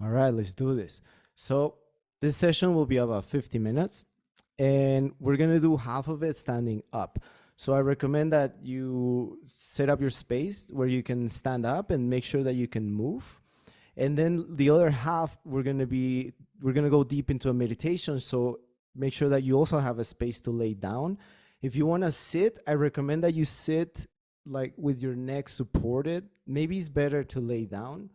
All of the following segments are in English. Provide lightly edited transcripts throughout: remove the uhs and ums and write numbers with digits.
All right, let's do this. So, this session will be about 50 minutes, and we're going to do half of it standing up. So, I recommend that you set up your space where you can stand up and make sure that you can move. And then the other half, we're going to go deep into a meditation. So, make sure that you also have a space to lay down. If you want to sit, I recommend that you sit like with your neck supported. Maybe it's better to lay down.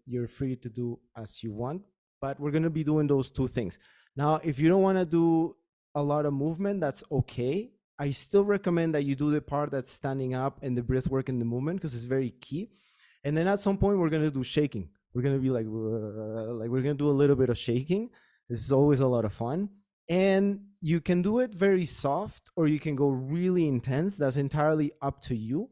You're free to do as you want, but we're going to be doing those two things. Now, if you don't want to do a lot of movement, that's okay. I still recommend that you do the part that's standing up and the breath work and the movement, because it's very key. And then at some point, we're going to do shaking. We're going to be like we're going to do a little bit of shaking. This is always a lot of fun. And you can do it very soft, or you can go really intense. That's entirely up to you.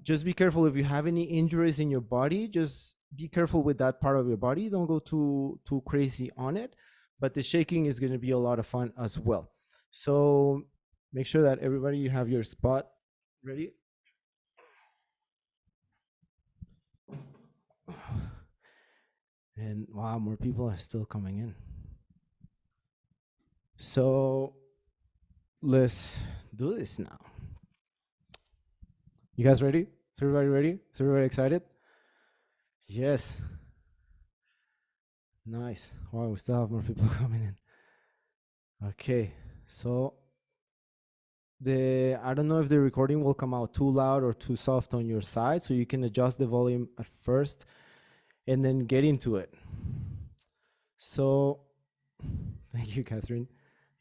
Just be careful if you have any injuries in your body. Just be careful with that part of your body. Don't go too crazy on it. But the shaking is going to be a lot of fun as well. So make sure that everybody, you have your spot ready. And wow, more people are still coming in. So let's do this now. You guys ready? Is everybody ready? Is everybody excited? Yes. Nice. Wow, we still have more people coming in. Okay, so I don't know if the recording will come out too loud or too soft on your side, so you can adjust the volume at first and then get into it. So, thank you, Catherine.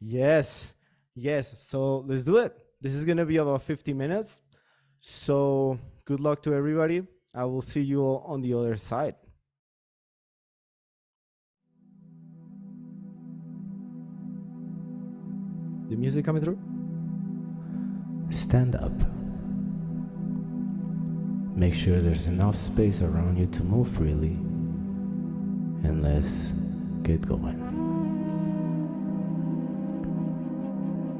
Yes, yes. So let's do it. This is gonna be about 50 minutes. So good luck to everybody. I will see you all on the other side. The music coming through? Stand up. Make sure there's enough space around you to move freely. And let's get going.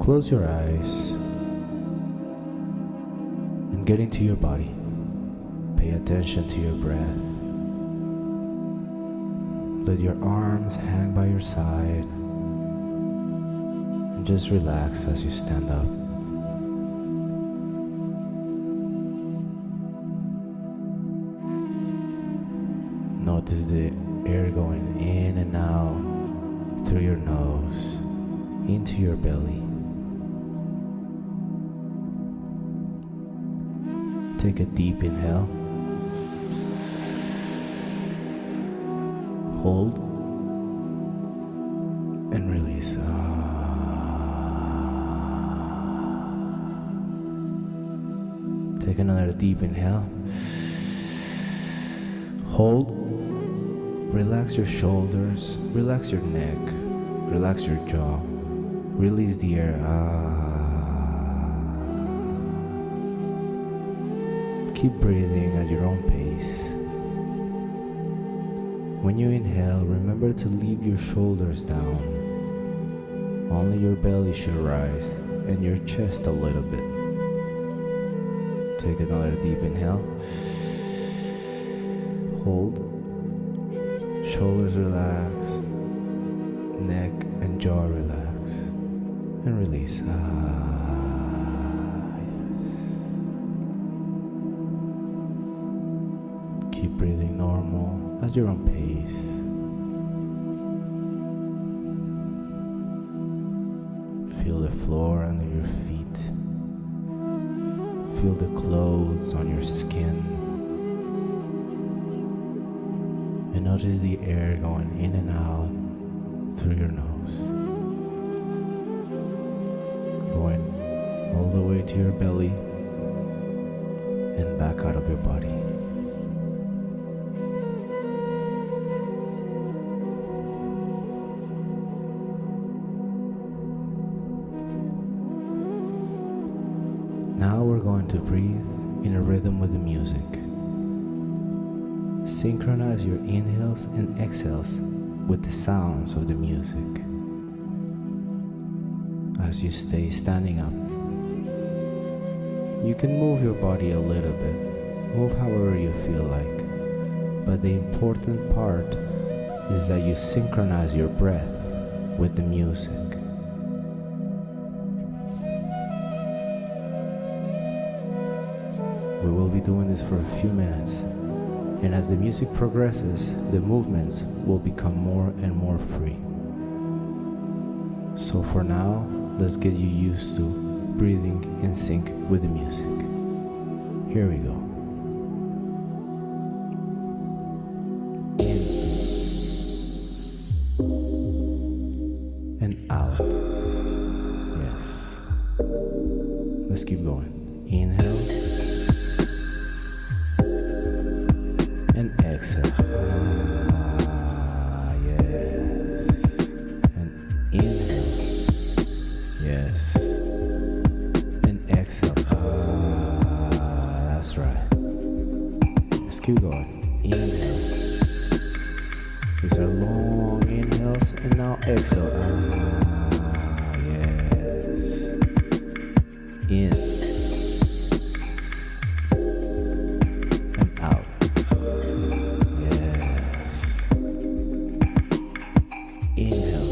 Close your eyes and get into your body. Pay attention to your breath. Let your arms hang by your side and just relax as you stand up. Notice the air going in and out through your nose, into your belly. Take a deep inhale. Hold and release. Take another deep inhale. Hold. Relax your shoulders, relax your neck, relax your jaw. Release the air. Keep breathing at your own pace. When you inhale, remember to leave your shoulders down. Only your belly should rise and your chest a little bit. Take another deep inhale. Hold. Shoulders relax. Neck and jaw relax. And release. Keep breathing normal at your own pace. Feel the floor under your feet. Feel the clothes on your skin. And notice the air going in and out through your nose. Going all the way to your belly and back out of your body. Now we're going to breathe in a rhythm with the music. Synchronize your inhales and exhales with the sounds of the music. As you stay standing up, you can move your body a little bit. Move however you feel like, But the important part is that you synchronize your breath with the music. We will be doing this for a few minutes, and as the music progresses, the movements will become more and more free. So for now, let's get you used to breathing in sync with the music. Here we go. In and out. Yes. Let's keep going. Inhale and exhale. Yes. And inhale. Yes. And exhale. That's right. Let's keep going. Inhale. These are long inhales, and now exhale. Yes. In and out. Yes. Inhale.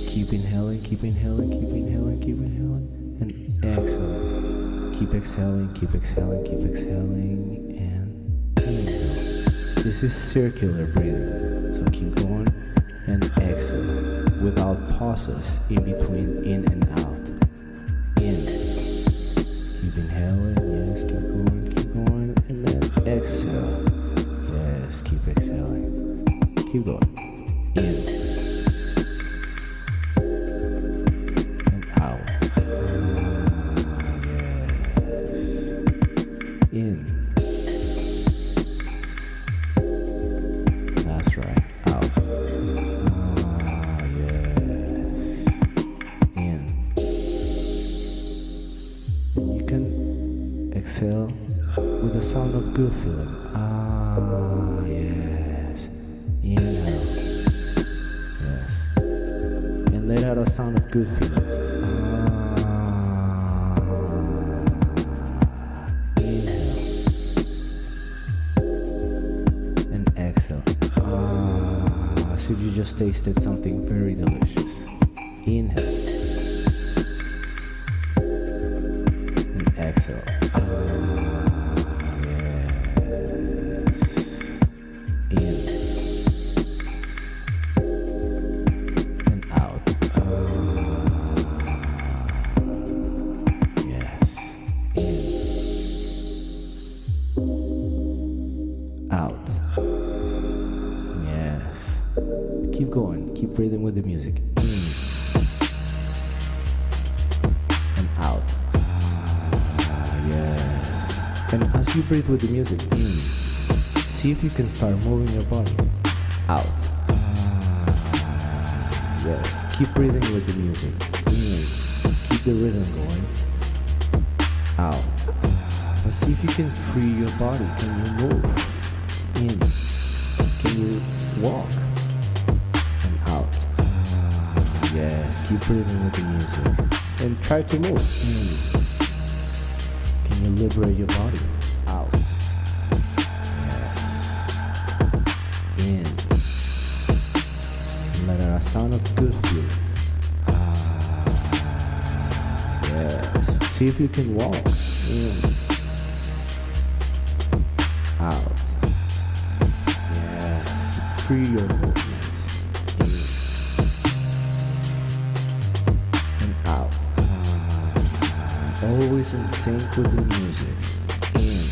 Keep inhaling, keep inhaling, keep inhaling, keep inhaling, and exhale. Keep exhaling, keep exhaling, keep exhaling, and inhale. This is circular breathing, so keep going and exhale without pauses in between in and out. In. Keep inhaling, yes, keep going, and then exhale. Yes, keep exhaling. Keep going. In. And out. Yes. In. That's right. Out. Yes. In. And you can exhale with the sound of good feeling. Yes. Inhale. Yes. And let out a sound of good feelings. Inhale. And exhale. As if you just tasted something very delicious. Inhale. And exhale. Yes. In. And out. Yes. In. Out. Yes. Keep going. Keep breathing with the music. In. And out. Yes. And as you breathe with the music, in, see if you can start moving your body. Out. Yes. Keep breathing with the music. In. Keep the rhythm going. Out. And see if you can free your body. Can you move? In. Can you walk? And out. Yes. Keep breathing with the music. And try to move. In. Can you liberate your body? Out. Yes. In. And let out a sound of good feelings. Yes. See if you can walk. In. Out. Yes. Free your movements. In. And out. Always in sync with the music. In.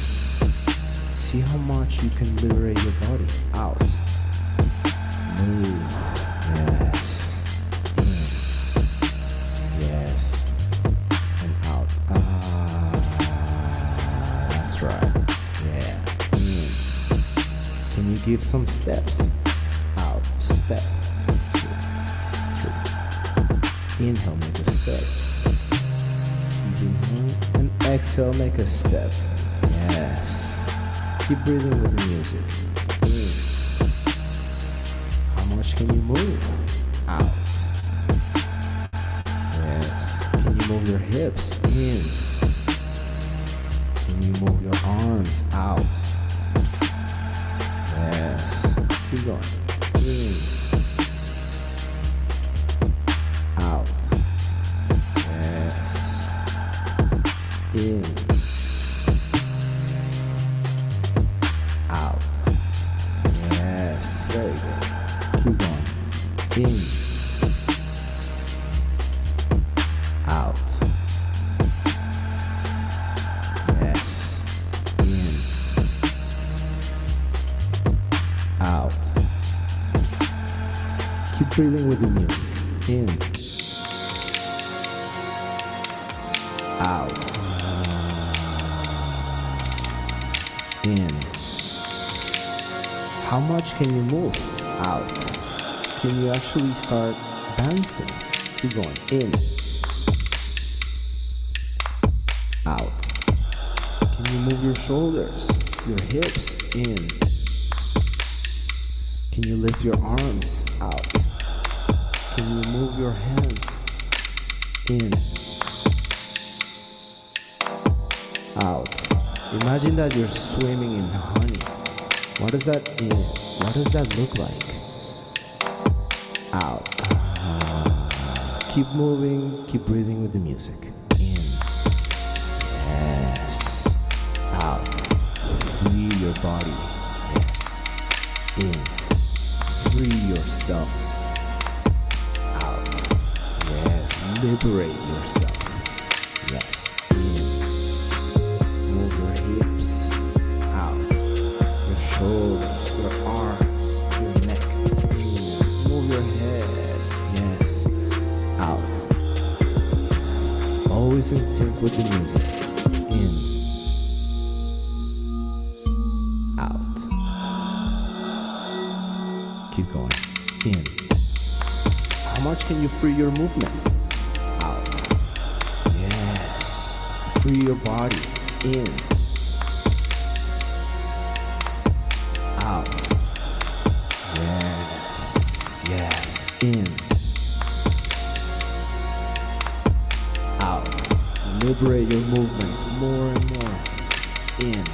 See how much you can liberate your body. Out. Move. Yes. In. Yes. And out. That's right. Yeah. In. Can you give some steps? Out. Step. 2, 3. Inhale, make a step. Inhale and exhale, make a step. Yes. Keep breathing with the music. In. How much can you move? Out. Yes. Can you move your hips? In. Can you move your arms? Out. Yes. Keep going. In. Out. Yes. In. Out. Yes. Very good. Keep going. In. Out. Yes. In. Out. Keep breathing with the music. In. Out. In. How much can you move? Out. Can you actually start dancing? Keep going. In. Out. Can you move your shoulders, your hips? In. Can you lift your arms? Out. Can you move your hands? In. Out. Imagine that you're swimming in honey. What does that mean? What does that look like? Out. Keep moving, keep breathing with the music. In. Yes. Out. Free your body. Yes. In. Free yourself. Out. Yes. Liberate yourself. Yes. In. Move your hips. Out. Your shoulders, your arms, your neck. In. Move your head. Yes. Out. Yes. Always in sync with the music. In. Out. Keep going. In. How much can you free your movements? Out. Yes. Free your body. In. Out. Yes. Yes. In. Out. Liberate your movements more and more. In.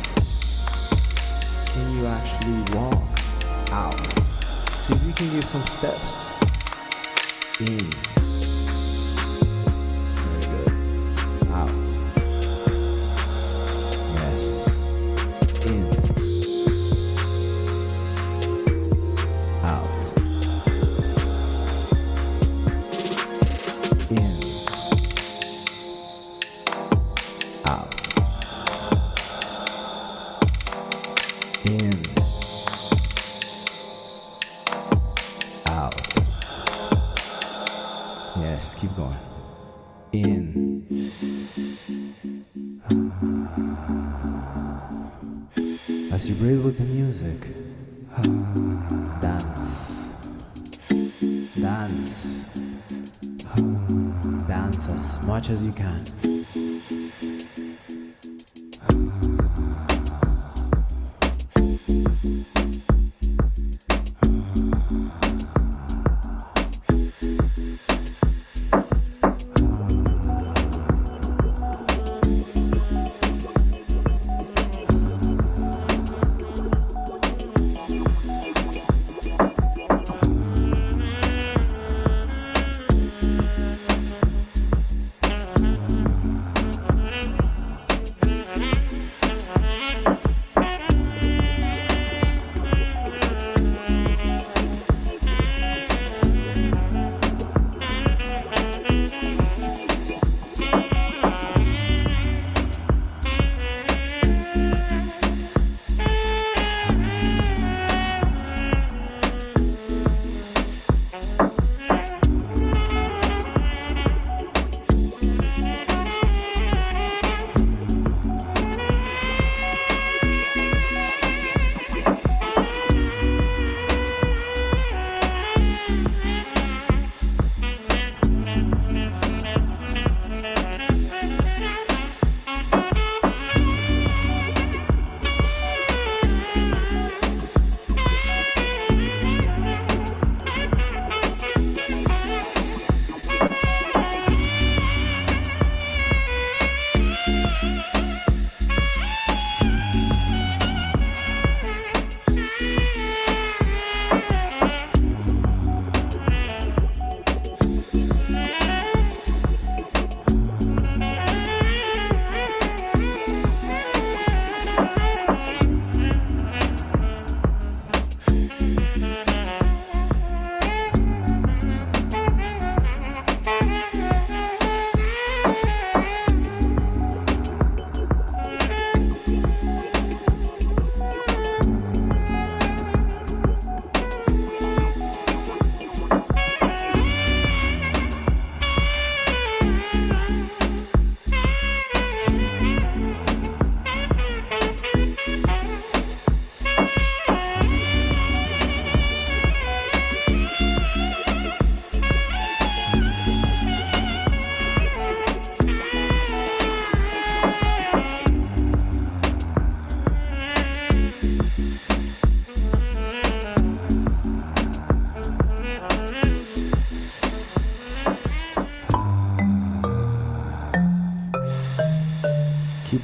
Can you actually walk? Out. See if you can give some steps. In. Very good. Out. Yes. In. Out. In. Out. In. Out. Yes, keep going. In. As you breathe with the music, dance. Dance. Dance as much as you can.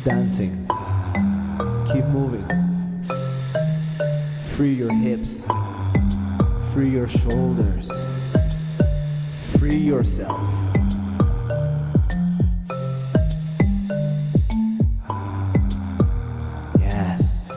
dancing. Keep moving. Free your hips. Free your shoulders. Free yourself. Yes.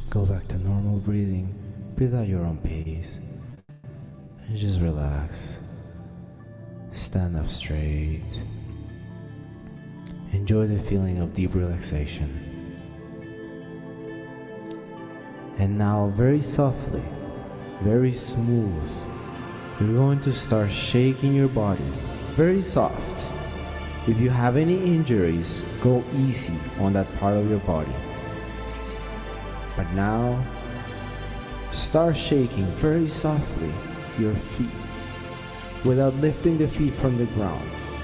Go back to normal breathing. Breathe at your own pace. And just relax. Stand up straight. Enjoy the feeling of deep relaxation. And now, very softly, very smooth, you're going to start shaking your body. Very soft. If you have any injuries, go easy on that part of your body. But now, start shaking very softly your feet without lifting the feet from the ground.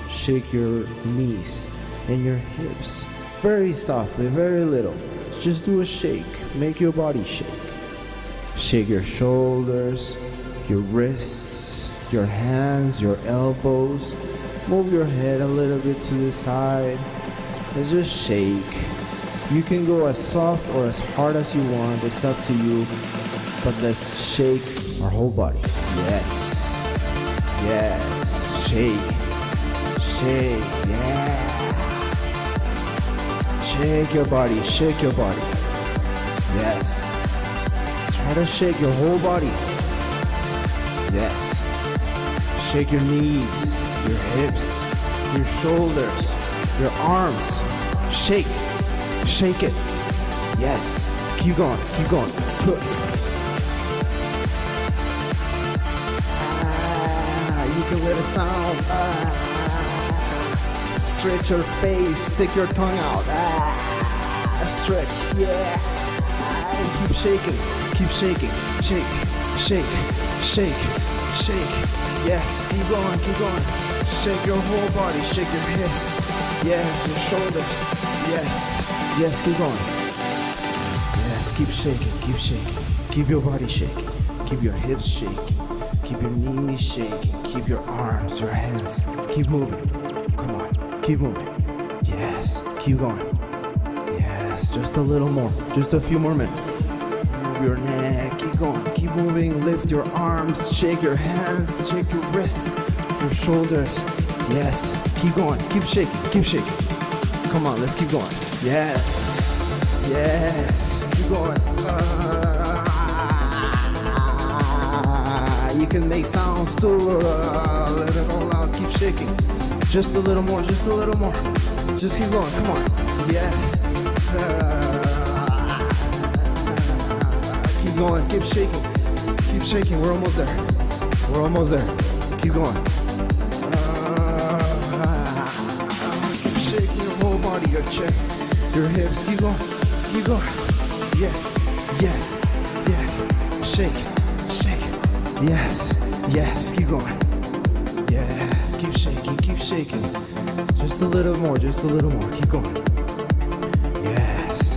Shake your knees and your hips very softly, very little. Just do a shake. Make your body shake. Shake your shoulders, your wrists, your hands, your elbows. Move your head a little bit to the side and just shake. You can go as soft or as hard as you want. It's up to you. But let's shake our whole body. Yes. Yes. Shake. Shake. Yeah. Shake your body. Shake your body. Yes. Try to shake your whole body. Yes. Shake your knees. your hips, your shoulders, your arms. Shake it. Yes, keep going. You can let it sound. Stretch your face, stick your tongue out. Stretch, yeah. Keep shaking. Shake. Yes, keep going. Shake your whole body, shake your hips. Yes, your shoulders. Yes, keep going. Yes, keep shaking. Keep your body shaking. Keep your hips shaking. Keep your knees shaking. Keep your arms, your hands. Keep moving. Come on, keep moving. Yes, keep going. Yes, just a little more. Just a few more minutes. Move your neck. Keep going. Keep moving. Lift your arms. Shake your hands. Shake your wrists. Your shoulders. Yes, keep going. Keep shaking. Come on, let's keep going. Yes. Keep going. You can make sounds too. Let it all out. Keep shaking. Just a little more. Just keep going. Come on. Yes. Keep going. Keep shaking. We're almost there. Keep going. Keep shaking your whole body, your chest, your hips. Keep going. Yes. Shake. Yes. Keep going. Yes. Keep shaking. Just a little more. Keep going. Yes.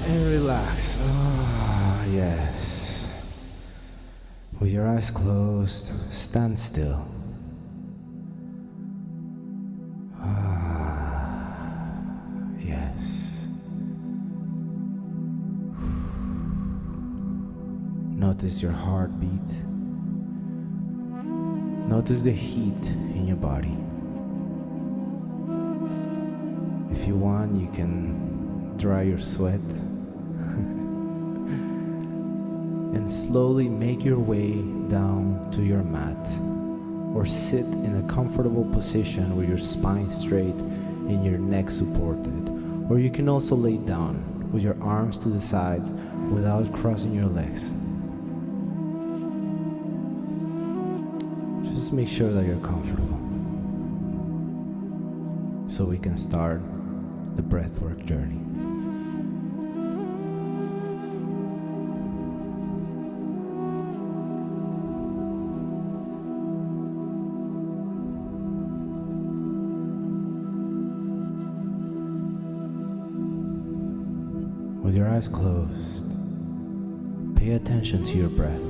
And relax. Yes. With your eyes closed, stand still. Yes. Notice your heartbeat. Notice the heat in your body. If you want, you can dry your sweat and slowly make your way down to your mat, or sit in a comfortable position with your spine straight and your neck supported. Or you can also lay down with your arms to the sides without crossing your legs. Just make sure that you're comfortable so we can start the breathwork journey. With your eyes closed, pay attention to your breath.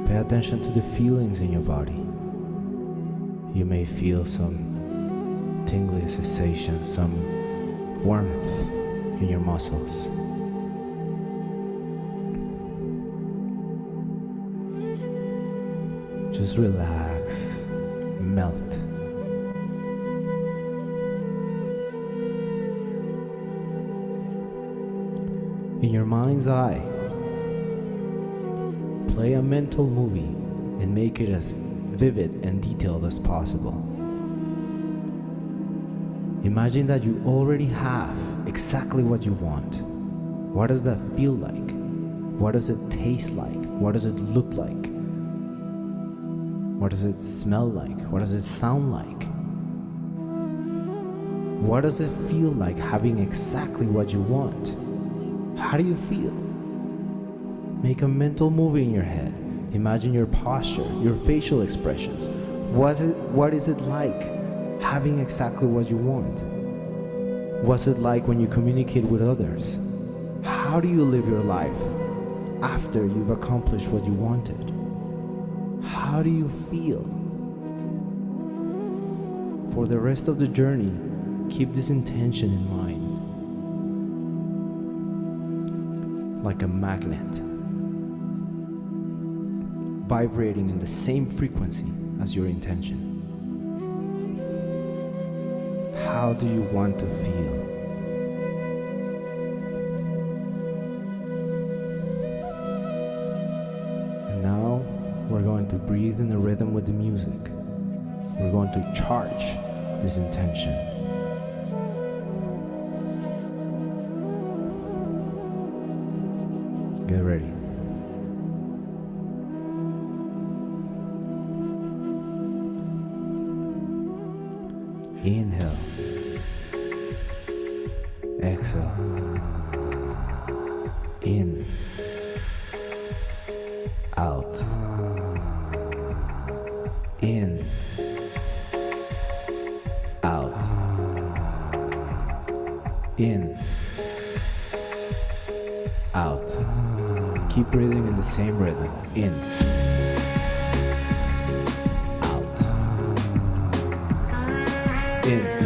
Pay attention to the feelings in your body. You may feel some tingly sensation, some warmth in your muscles. Just relax, melt. In your mind's eye, play a mental movie and make it as vivid and detailed as possible. Imagine that you already have exactly what you want. What does that feel like? What does it taste like? What does it look like? What does it smell like? What does it sound like? What does it feel like having exactly what you want? How do you feel? Make a mental movie in your head. Imagine your posture, your facial expressions. What is it like having exactly what you want? What's it like when you communicate with others? How do you live your life after you've accomplished what you wanted? How do you feel? For the rest of the journey, keep this intention in mind. Like a magnet, vibrating in the same frequency as your intention. how do you want to feel? And now we're going to breathe in the rhythm with the music. We're going to charge this intention. Get ready. Inhale. Exhale. In. Out. In. Out. In. Out. Keep breathing in the same rhythm. In. Out. In.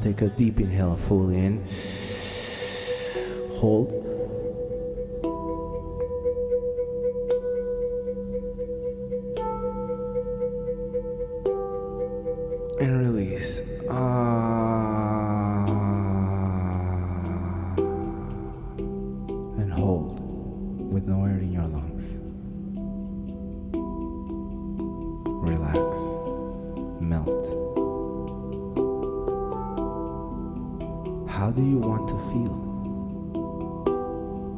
Take a deep inhale, fully in. Hold. And release. And hold with no air in your lungs. Relax. Melt. How do you want to feel?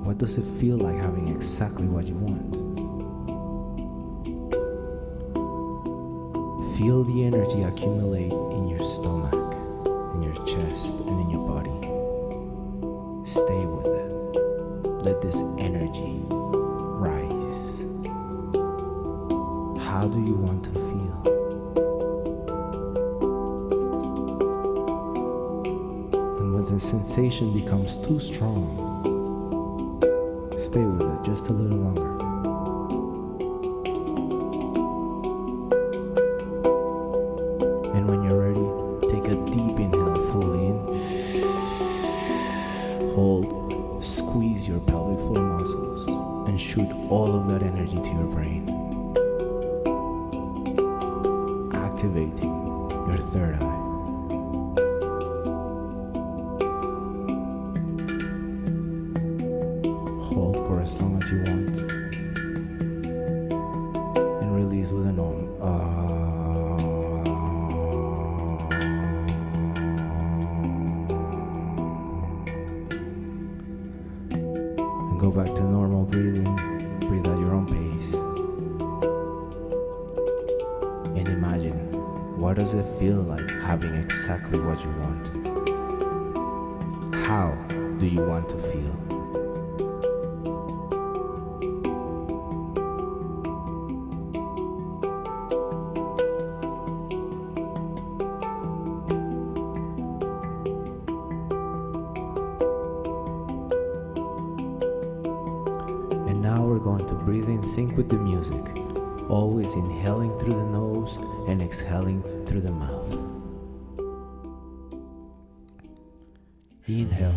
What does it feel like having exactly what you want? Feel the energy accumulate in your stomach, in your chest, and in your body. Stay with it. Let this energy rise. How do you want to feel? And when the sensation becomes too strong, stay with it just a little longer. And when you're ready, take a deep inhale fully in. Hold, squeeze your pelvic floor muscles, and shoot all of that energy to your brain. Activating your third eye. Hold for as long as you want. And release with an om. And go back to normal breathing. Breathe at your own pace. And imagine, what does it feel like having exactly what you want? How do you want to feel? And now we're going to breathe in sync with the music, always inhaling through the nose and exhaling through the mouth. Inhale.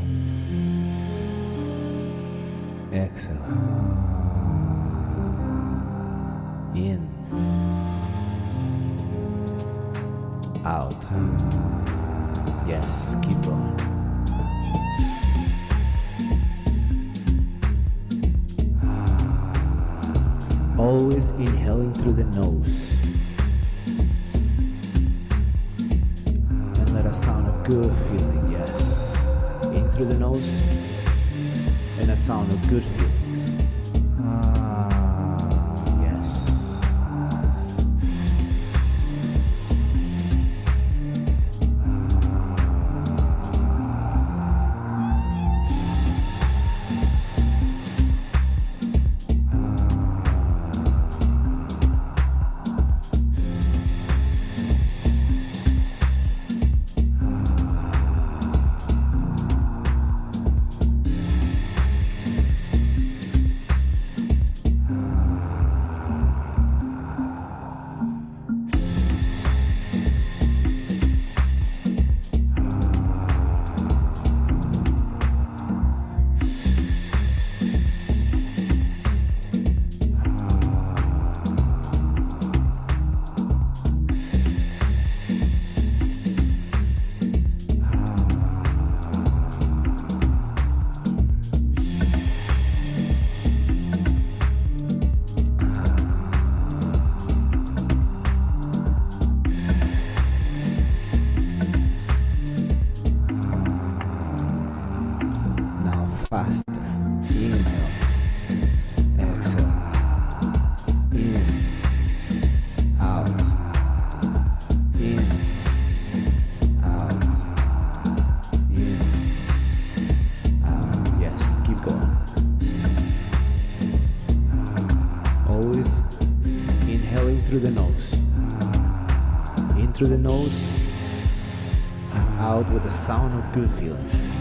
Exhale. In. Out. Yes, keep going. Always inhaling through the nose. And let a sound of good feeling, yes. In through the nose. And a sound of good feelings. Yes. Faster. Inhale. Exhale. In. Out. In. Out. In. Out. Yes, keep going. Always inhaling through the nose. In through the nose. And out with the sound of good feelings.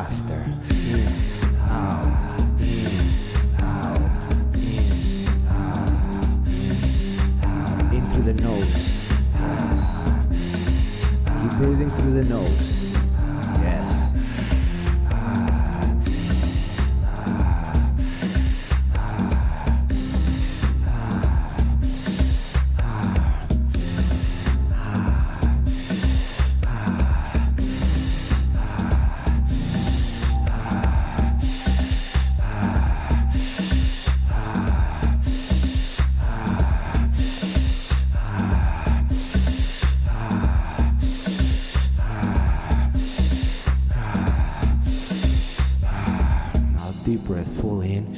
faster. In, out, in, out, in, out, in through the nose. Yes. Keep breathing through the nose. Yes. Deep breath, full in.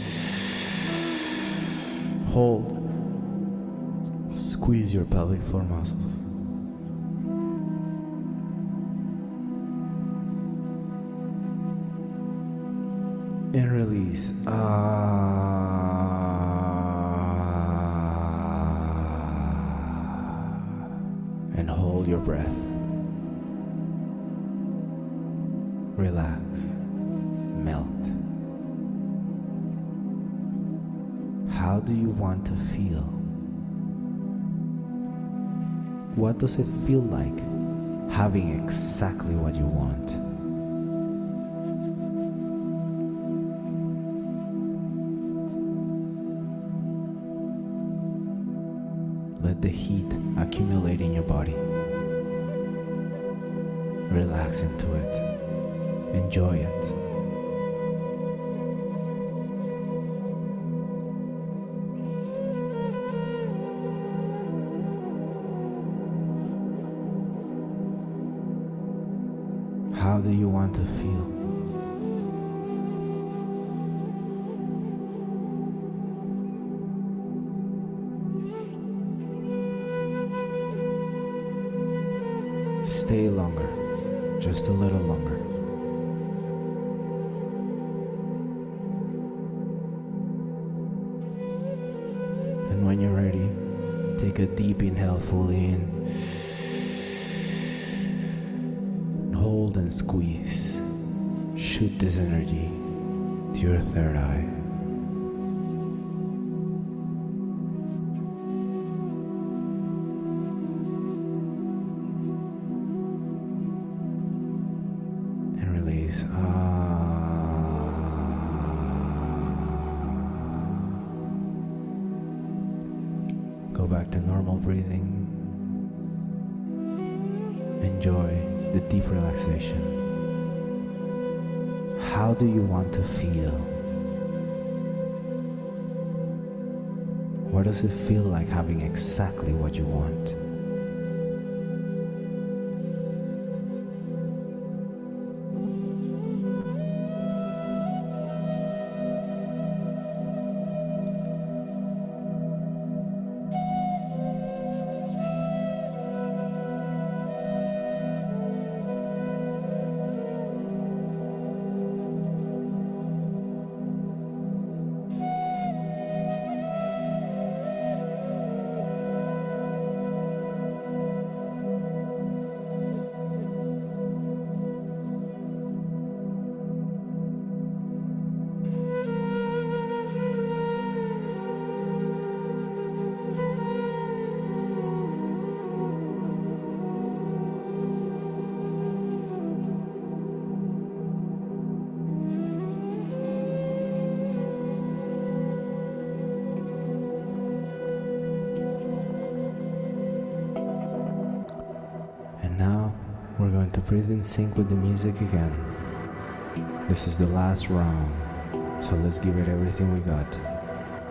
Hold. Squeeze your pelvic floor muscles. And release. And hold your breath. Relax. Melt. How do you want to feel? What does it feel like having exactly what you want? Let the heat accumulate in your body. Relax into it. Enjoy it. How do you want to feel? Stay longer, just a little longer. And when you're ready, take a deep inhale fully in. Hold and squeeze. Shoot this energy to your third eye. And release. Go back to normal breathing. Enjoy the deep relaxation. How do you want to feel? What does it feel like having exactly what you want? Now we're going to breathe in sync with the music again. This is the last round, so let's give it everything we got.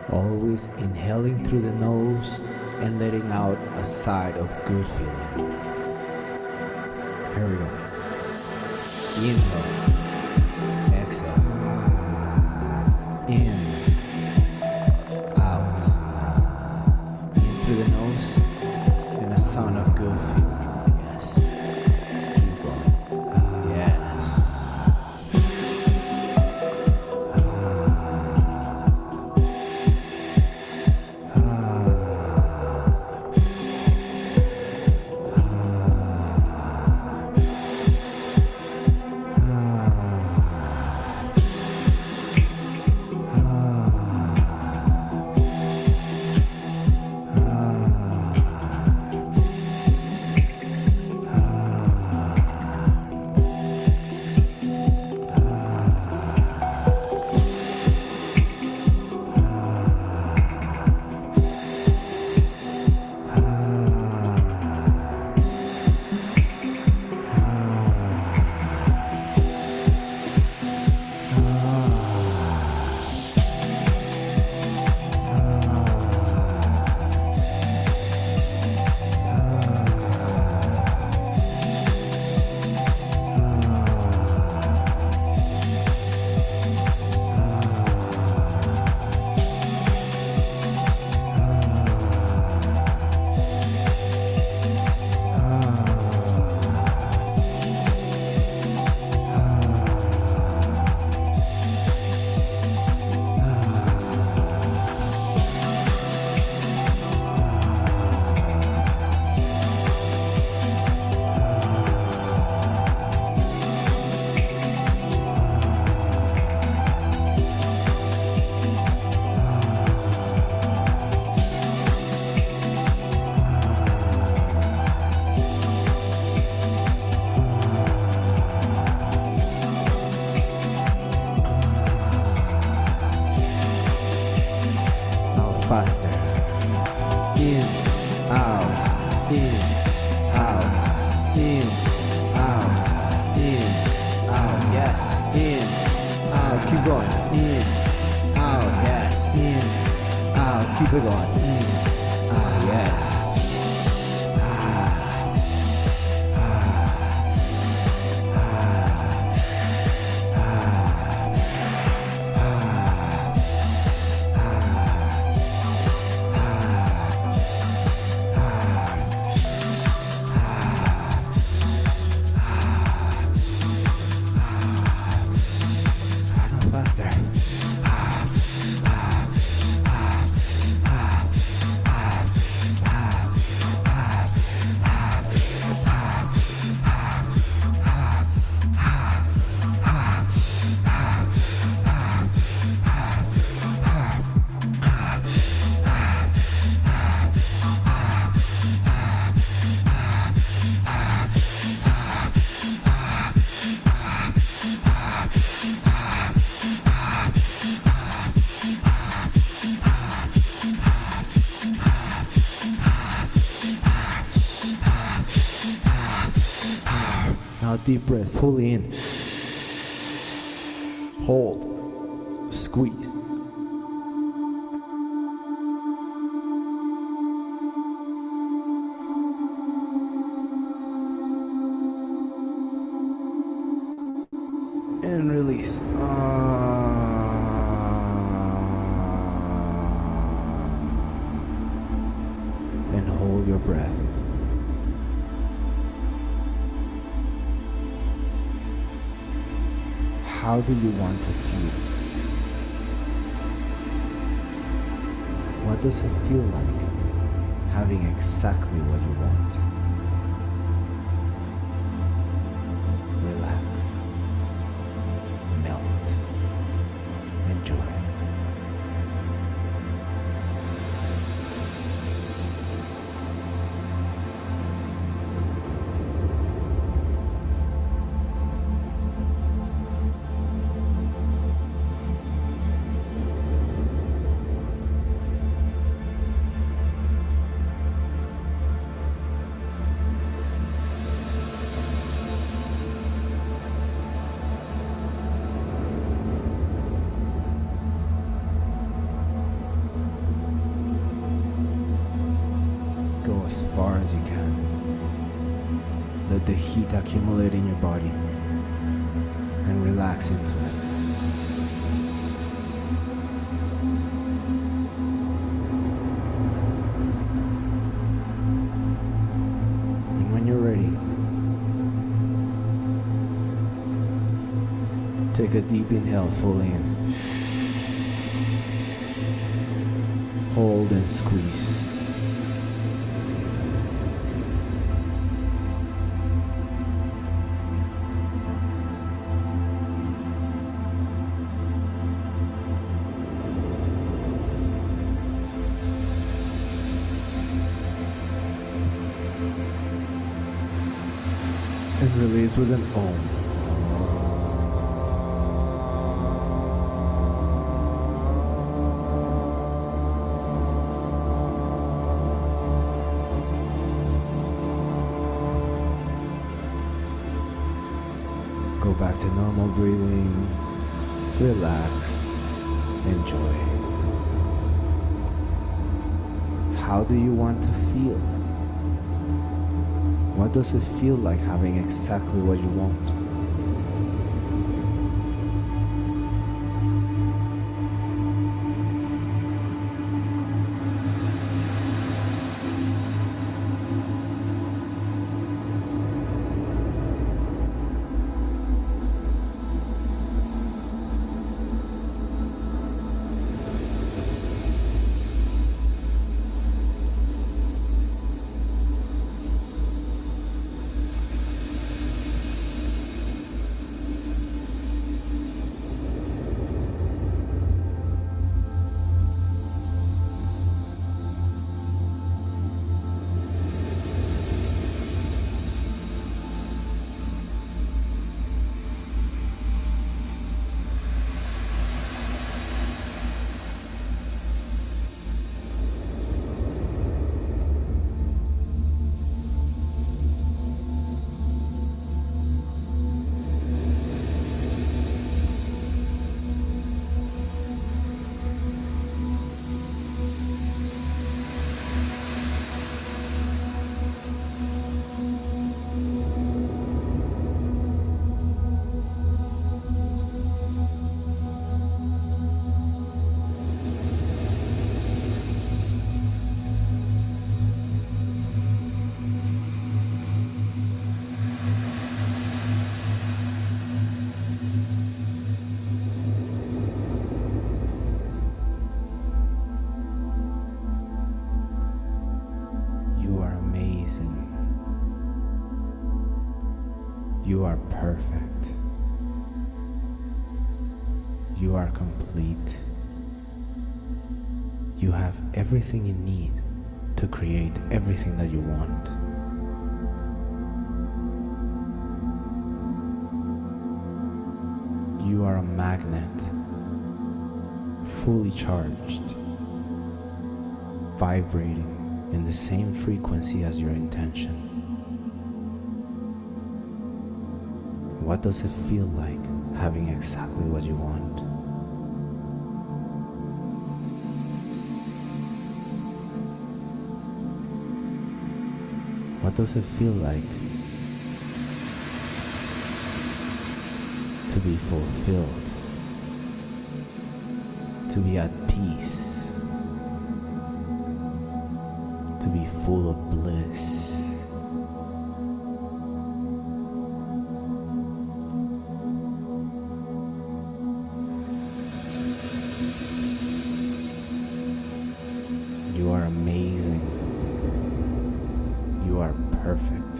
Always inhaling through the nose and letting out a sigh of good feeling. Here we go. Inhale. Exhale. In. Out. In through the nose and a sound of good feeling. faster. In, out, in, out, in, out, in, out. Yes, in, out. Keep going. In, out. Yes, in, out. Keep it going. In, out. Yes. Now deep breath, fully in. Hold. Squeeze. And release. And hold your breath. How do you want to feel? What does it feel like having exactly what you want? Relax. Melt. Enjoy. As far as you can. Let the heat accumulate in your body and relax into it. And when you're ready, take a deep inhale fully in. Hold and squeeze. And release with an Om. Go back to normal breathing. Relax. Enjoy. How do you want to feel? What does it feel like having exactly what you want? amazing. You are perfect. You are complete. You have everything you need to create everything that you want. You are a magnet, fully charged, vibrating in the same frequency as your intention. What does it feel like having exactly what you want? What does it feel like to be fulfilled, to be at peace, to be full of bliss? You are amazing. You are perfect.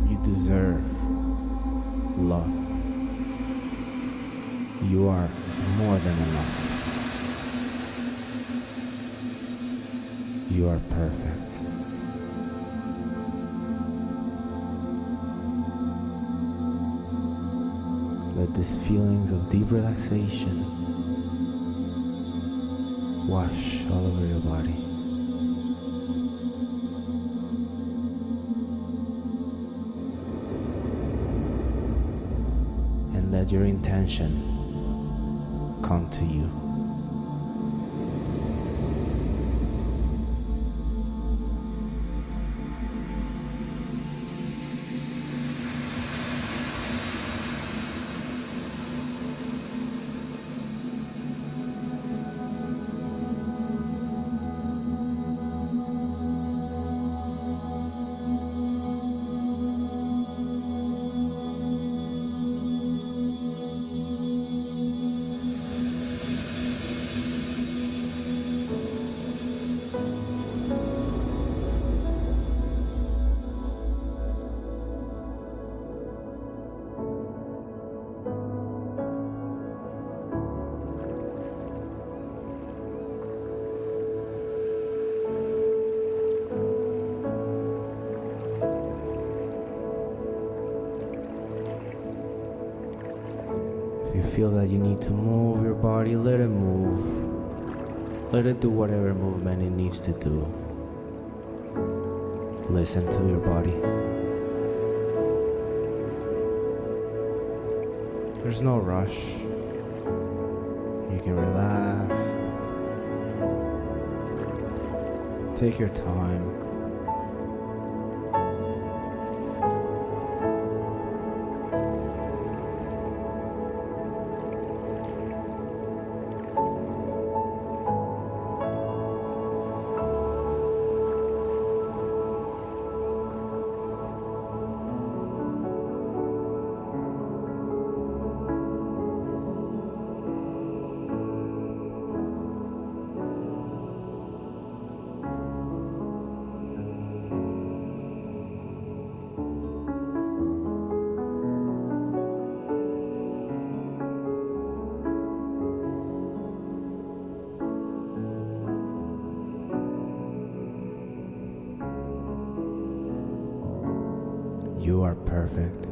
You deserve love. You are more than enough. You are perfect. Let these feelings of deep relaxation wash all over your body. And let your intention come to you. If you feel that you need to move your body, let it move. Let it do whatever movement it needs to do. Listen to your body. There's no rush. You can relax. Take your time. You are perfect.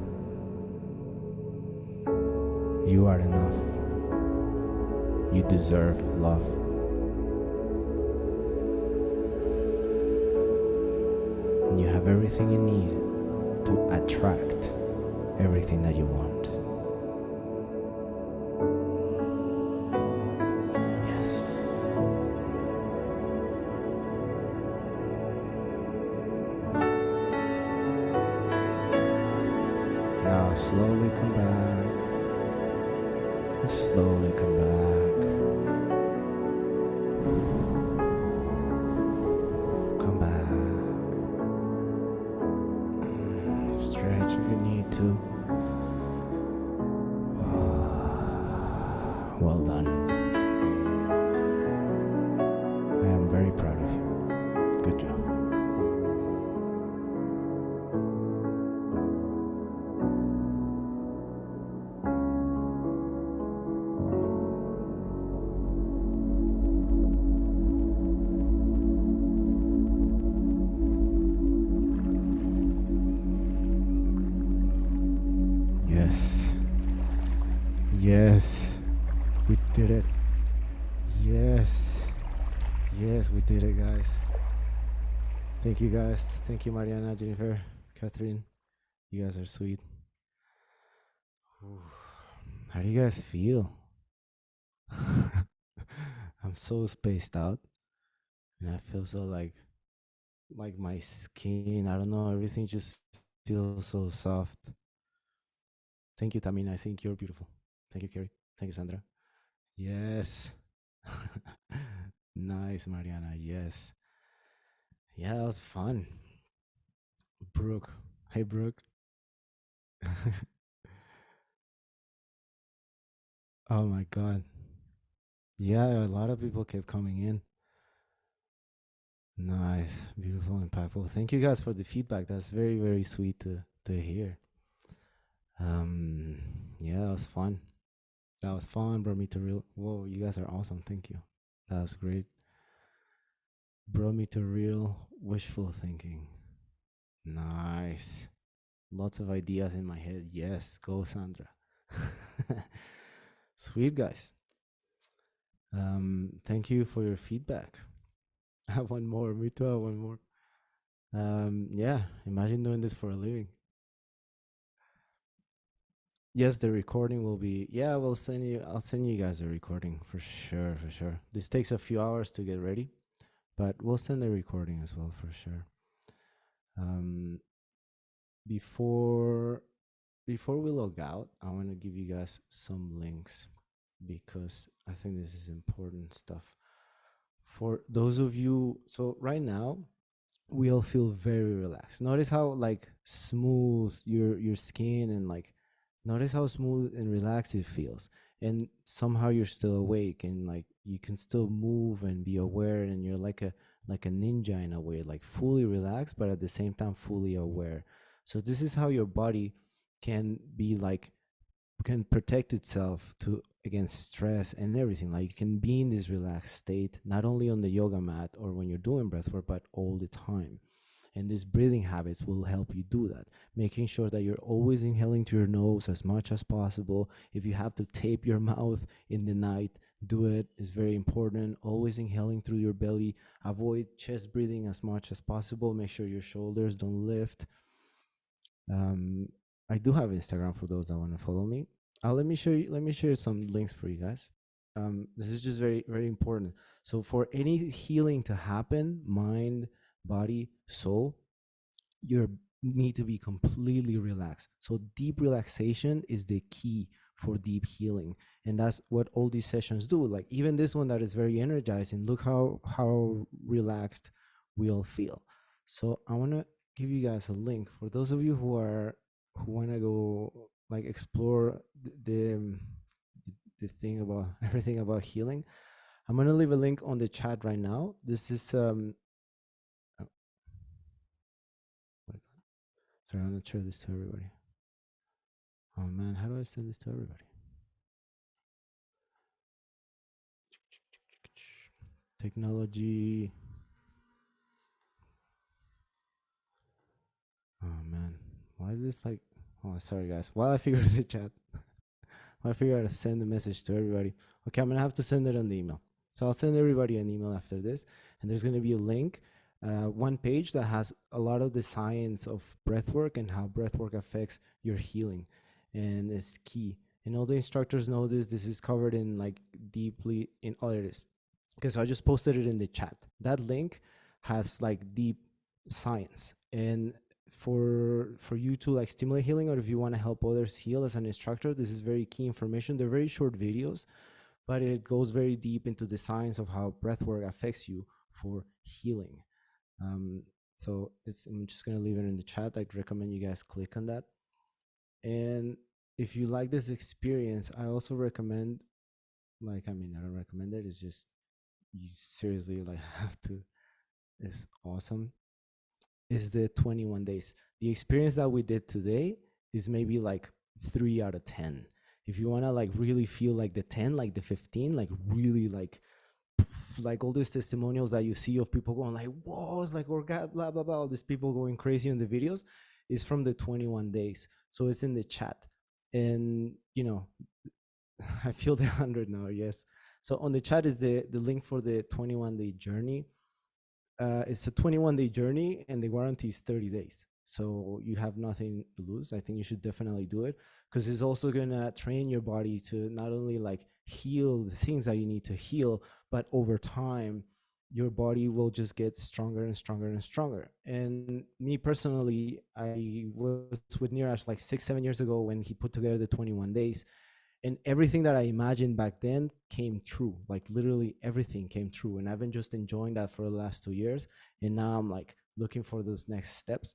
You are enough. You deserve love. And you have everything you need to attract everything that you want. Yes. Now slowly come back. And slowly come back. Come back. Stretch if you need to. Well done. Good job. Yes. Yes. We did it. Yes. Yes, we did it, guys. Thank you, guys. Thank you, Mariana, Jennifer, Catherine. You guys are sweet. Ooh. How do you guys feel? I'm so spaced out, and I feel so like my skin. I don't know. Everything just feels so soft. Thank you, Tamina. I think you're beautiful. Thank you, Carrie. Thank you, Sandra. Yes. Nice, Mariana. Yes. Yeah, that was fun. Brooke. Hey, Brooke. Oh my God. Yeah, a lot of people kept coming in. Nice, beautiful, impactful. Thank you guys for the feedback. That's very, very sweet to hear. Um, yeah, that was fun. That was fun. Brought me to real. Whoa, you guys are awesome. Thank you. That was great. Brought me to real wishful thinking. Nice. Lots of ideas in my head. Yes, go Sandra. Sweet guys. Thank you for your feedback. I have one more. Me too. I have one more. Yeah. Imagine doing this for a living. Yes, the recording will be. Yeah, we'll send you. I'll send you guys a recording for sure. For sure. This takes a few hours to get ready, but we'll send the recording as well for sure. Um, before before we log out, I want to give you guys some links because I think this is important stuff for those of you. So right now, we all feel very relaxed. Notice how like smooth your skin and like notice how smooth and relaxed it feels. And somehow you're still awake and like you can still move and be aware and you're like a ninja in a way, like fully relaxed but at the same time fully aware. So this is how your body can be like can protect itself to against stress and everything. Like you can be in this relaxed state not only on the yoga mat or when you're doing breath work but all the time. And these breathing habits will help you do that, making sure that you're always inhaling to your nose as much as possible. If you have to tape your mouth in the night, do it. It's very important. Always inhaling through your belly. Avoid chest breathing as much as possible. Make sure your shoulders don't lift. um, I do have Instagram for those that want to follow me. Let me share some links for you guys. This is just very, very important. So for any healing to happen, mind, body, soul, you need to be completely relaxed. So deep relaxation is the key for deep healing, and that's what all these sessions do. Like even this one that is very energizing. Look how relaxed we all feel. So I want to give you guys a link for those of you who want to go like explore the thing about everything about healing. I'm going to leave a link on the chat right now. This is oh, sorry, I'm going to share this to everybody. Oh man, how do I send this to everybody? Technology. Oh man, why is this like? Oh, sorry guys. While I figure out the chat, I figure out to send the message to everybody. Okay, I'm gonna have to send it on the email. So I'll send everybody an email after this, and there's gonna be a link, one page that has a lot of the science of breathwork and how breathwork affects your healing, and it's key. And all the instructors know this. This is covered in like deeply in. Oh, there it is. Okay, so I just posted it in the chat. That link has like deep science, and for you to like stimulate healing, or if you want to help others heal as an instructor, this is very key information. They're very short videos, but it goes very deep into the science of how breathwork affects you for healing. Um, so I'm just gonna leave it in the chat. I'd recommend you guys click on that. And if you like this experience, I also recommend, like, I mean, I don't recommend it. It's just you seriously like have to is awesome, is the 21 days. The experience that we did today is maybe like 3 out of 10. If you want to like really feel like the 10, like the 15, like really like all these testimonials that you see of people going like, whoa, it's like orgasm, blah, blah, blah, all these people going crazy in the videos is from the 21 days. So it's in the chat. And, you know, I feel the 100 now, yes. So on the chat is the link for the 21-day journey. It's a 21-day journey and the warranty is 30 days. So you have nothing to lose. I think you should definitely do it because it's also going to train your body to not only like heal the things that you need to heal, but over time, your body will just get stronger and stronger and stronger. And me personally, I was with Niraj like 6-7 years ago when he put together the 21 days, and everything that I imagined back then came true. Like literally everything came true. And I've been just enjoying that for the last 2 years. And now I'm like looking for those next steps.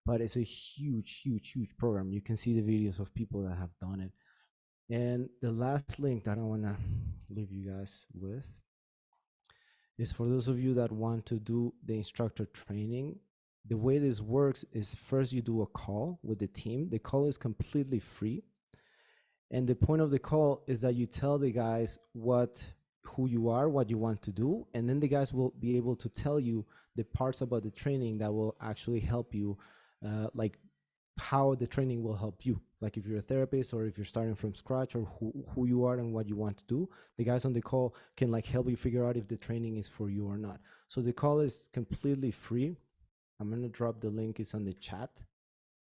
But it's a huge, huge, huge program. You can see the videos of people that have done it. And the last link that I want to leave you guys with is for those of you that want to do the instructor training. The way this works is first you do a call with the team. The call is completely free. And the point of the call is that you tell the guys who you are, what you want to do, and then the guys will be able to tell you the parts about the training that will actually help you, like how the training will help you. Like if you're a therapist or if you're starting from scratch or who you are and what you want to do, the guys on the call can like help you figure out if the training is for you or not. So the call is completely free. I'm going to drop the link. It's on the chat.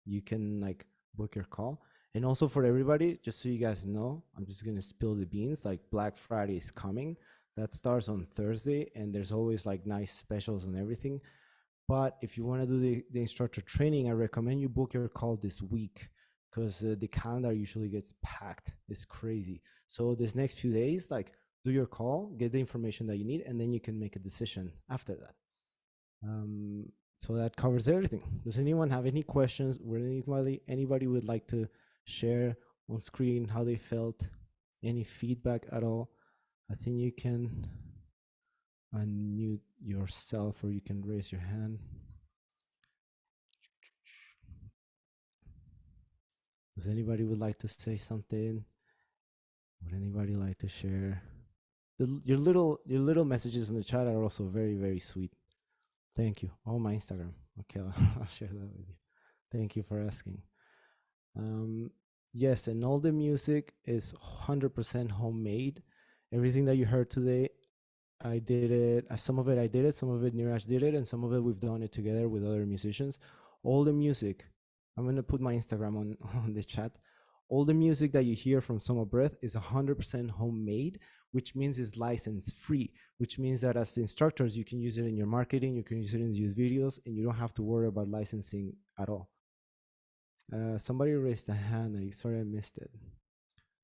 You can like book your call. And also for everybody, just so you guys know, I'm just going to spill the beans. Like Black Friday is coming. That starts on Thursday, and there's always like nice specials and everything. But if you want to do the instructor training, I recommend you book your call this week because the calendar usually gets packed. It's crazy. So this next few days, like do your call, get the information that you need, and then you can make a decision after that. So that covers everything. Does anyone have any questions? Would anybody would like to share on screen how they felt? Any feedback at all? I think you can unmute yourself or you can raise your hand. Does anybody would like to say something? Would anybody like to share? Your little messages in the chat are also very, very sweet. Thank you. Oh, my Instagram. Okay, I'll share that with you. Thank you for asking. Yes, and all the music is 100% homemade. Everything that you heard today, I did it. Some of it I did it, some of it Niraj did it, and some of it we've done it together with other musicians. All the music, I'm going to put my Instagram on the chat. All the music that you hear from Soma Breath is 100% homemade, which means it's license free, which means that as instructors, you can use it in your marketing, you can use it in your videos, and you don't have to worry about licensing at all. Somebody raised a hand. Sorry, I missed it.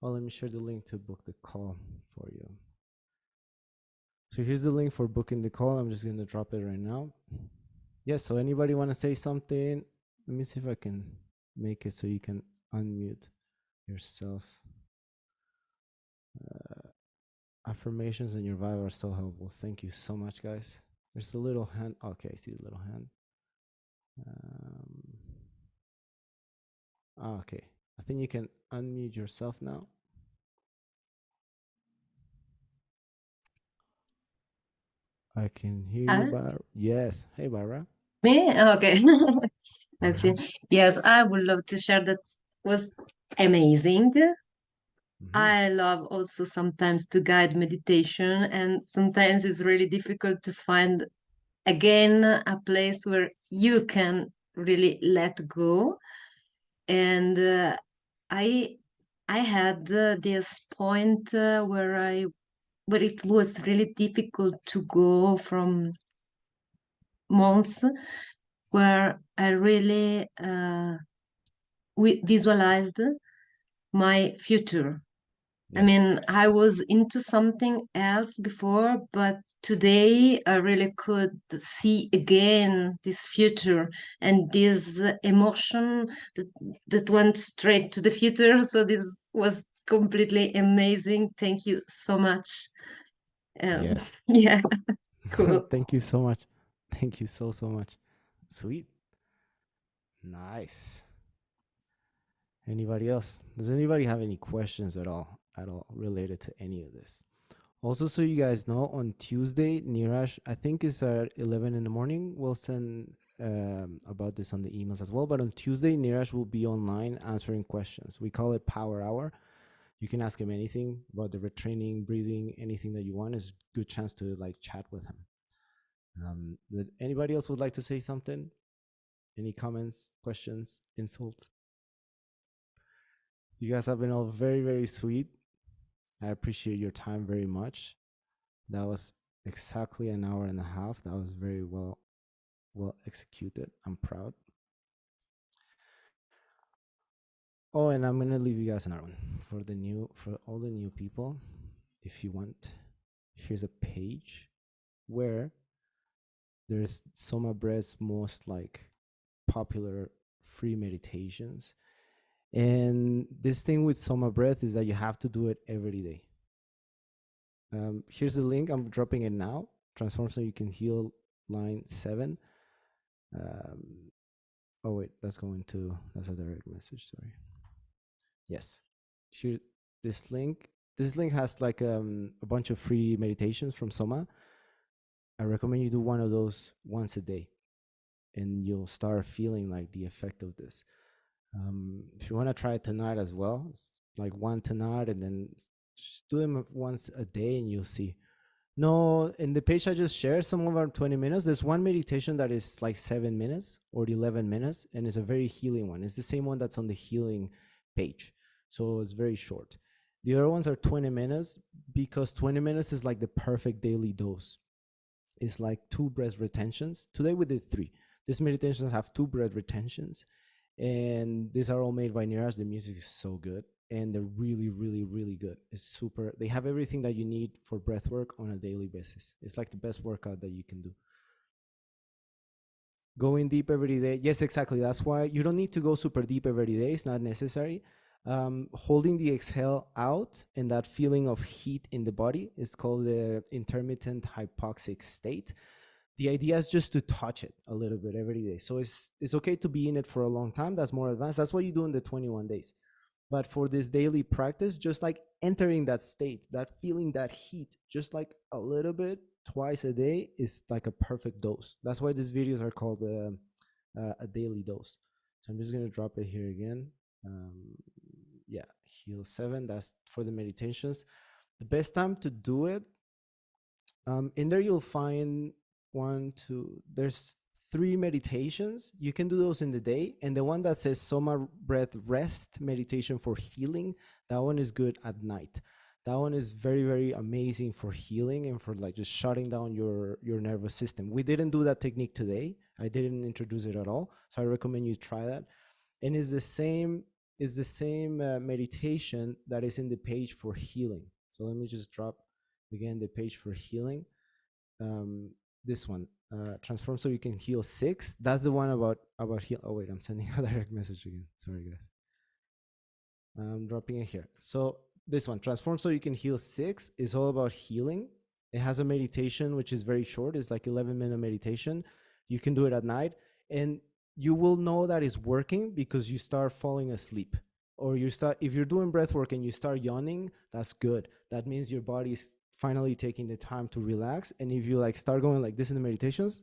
Oh, let me share the link to book the call for you. So here's the link for booking the call. I'm just going to drop it right now. Yes, so anybody want to say something? Let me see if I can make it so you can unmute yourself. Affirmations in your vibe are so helpful. Thank you so much, guys. There's a little hand. Okay, I see the little hand. Okay, I think you can unmute yourself now. I can hear you, Barbara. Yes. Hey, Barbara. Me? Okay. I've seen. Yes, I would love to share that. Was amazing. I love also sometimes to guide meditation, and sometimes it's really difficult to find again a place where you can really let go. And I had this point where it was really difficult to go from months where I really visualized my future. Yes. I mean, I was into something else before, but today I really could see again this future and this emotion that went straight to the future. So this was completely amazing. Thank you so much. Yes. Yeah, cool. Thank you so much. Thank you so, so much. Sweet. Nice. Anybody else? Does anybody have any questions at all related to any of this? Also, so you guys know, on Tuesday, Niraj, I think is at 11 in the morning. We'll send about this on the emails as well. But on Tuesday, Niraj will be online answering questions. We call it Power Hour. You can ask him anything about the retraining, breathing, anything that you want. Is a good chance to like chat with him. Anybody else would like to say something? Any comments, questions, insults? You guys have been all very, very sweet. I appreciate your time very much. That was exactly an hour and a half. That was very well executed. I'm proud. Oh, and I'm gonna leave you guys another one for all the new people. If you want, here's a page where there's Soma Breath's most like popular free meditations. And this thing with Soma Breath is that you have to do it every day. Here's the link. I'm dropping it now. Transform so you can heal, line 7. Oh wait, that's a direct message. Sorry. Yes. Here, this link. This link has like a bunch of free meditations from Soma. I recommend you do one of those once a day, and you'll start feeling like the effect of this. If you want to try it tonight as well, it's like one tonight, and then just do them once a day, and you'll see. No, in the page I just shared, some of them are 20 minutes. There's one meditation that is like 7 minutes or 11 minutes, and it's a very healing one. It's the same one that's on the healing page. So it's very short. The other ones are 20 minutes because 20 minutes is like the perfect daily dose. It's like 2 breath retentions. Today we did 3. These meditations have 2 breath retentions, and these are all made by Niraj. The music is so good, and they're really, really, really good. It's super. They have everything that you need for breath work on a daily basis. It's like the best workout that you can do. Going deep every day. Yes, exactly. That's why you don't need to go super deep every day. It's not necessary. Holding the exhale out and that feeling of heat in the body is called the intermittent hypoxic state. The idea is just to touch it a little bit every day. So it's okay to be in it for a long time. That's more advanced. That's what you do in the 21 days. But for this daily practice, just like entering that state, that feeling that heat, just like a little bit twice a day is like a perfect dose. That's why these videos are called a daily dose. So I'm just going to drop it here again. Yeah, heal 7. That's for the meditations. The best time to do it, in there you'll find there's 3 meditations. You can do those in the day, and the one that says Soma Breath Rest meditation for healing, that one is good at night. That one is very, very amazing for healing and for like just shutting down your nervous system. We didn't do that technique today. I didn't introduce it at all, so I recommend you try that. And it's the same meditation that is in the page for healing. So let me just drop again the page for healing. This one, transform so you can heal 6. That's the one about heal. Oh wait, I'm sending a direct message again. Sorry guys. I'm dropping it here. So this one, transform so you can heal 6, is all about healing. It has a meditation which is very short. It's like 11-minute meditation. You can do it at night, and you will know that it's working because you start falling asleep, or if you're doing breath work and you start yawning, that's good. That means your body's finally taking the time to relax. And if you like start going like this in the meditations,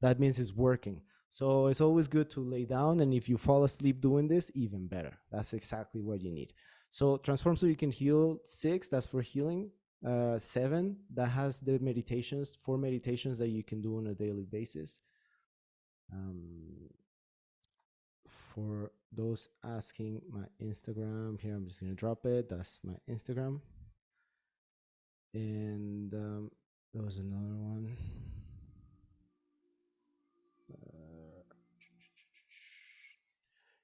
that means it's working. So it's always good to lay down, and if you fall asleep doing this, even better. That's exactly what you need. So transform so you can heal 6, that's for healing. 7, that has the meditations, 4 meditations that you can do on a daily basis. For those asking my Instagram, here I'm just gonna drop it. That's my Instagram. And there was another one.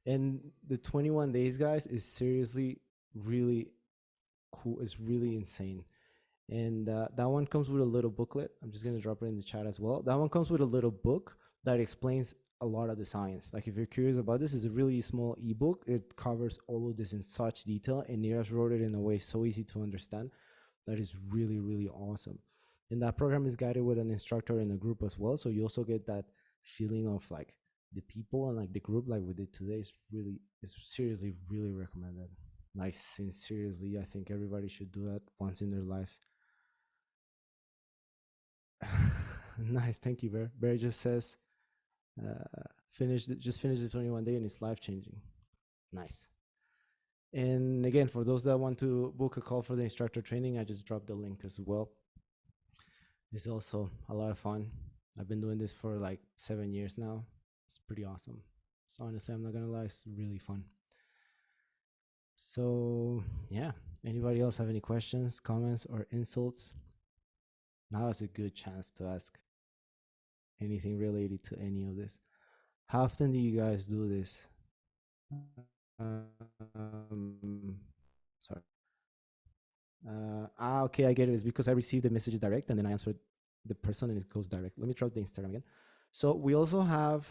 And the 21 days, guys, is seriously really cool. It's really insane. And that one comes with a little booklet. I'm just going to drop it in the chat as well. That one comes with a little book that explains a lot of the science. Like if you're curious about this, it's a really small ebook. It covers all of this in such detail, and Niraj wrote it in a way so easy to understand that is really, really awesome. And that program is guided with an instructor in a group as well. So you also get that feeling of like the people and like the group like we did today is seriously really recommended. Like sincerely, I think everybody should do that once in their lives. Nice, thank you, Bear. Bear just says, just finished the 21 day and it's life changing. Nice. And again, for those that want to book a call for the instructor training, I just dropped the link as well. It's also a lot of fun. I've been doing this for like 7 years now. It's pretty awesome. So honestly, I'm not gonna lie, it's really fun. So yeah, anybody else have any questions, comments, or insults? Now is a good chance to ask anything related to any of this. How often do you guys do this? Sorry. Okay, I get it. It's because I received the messages direct and then I answered the person and it goes direct. Let me try the Instagram again. So we also have,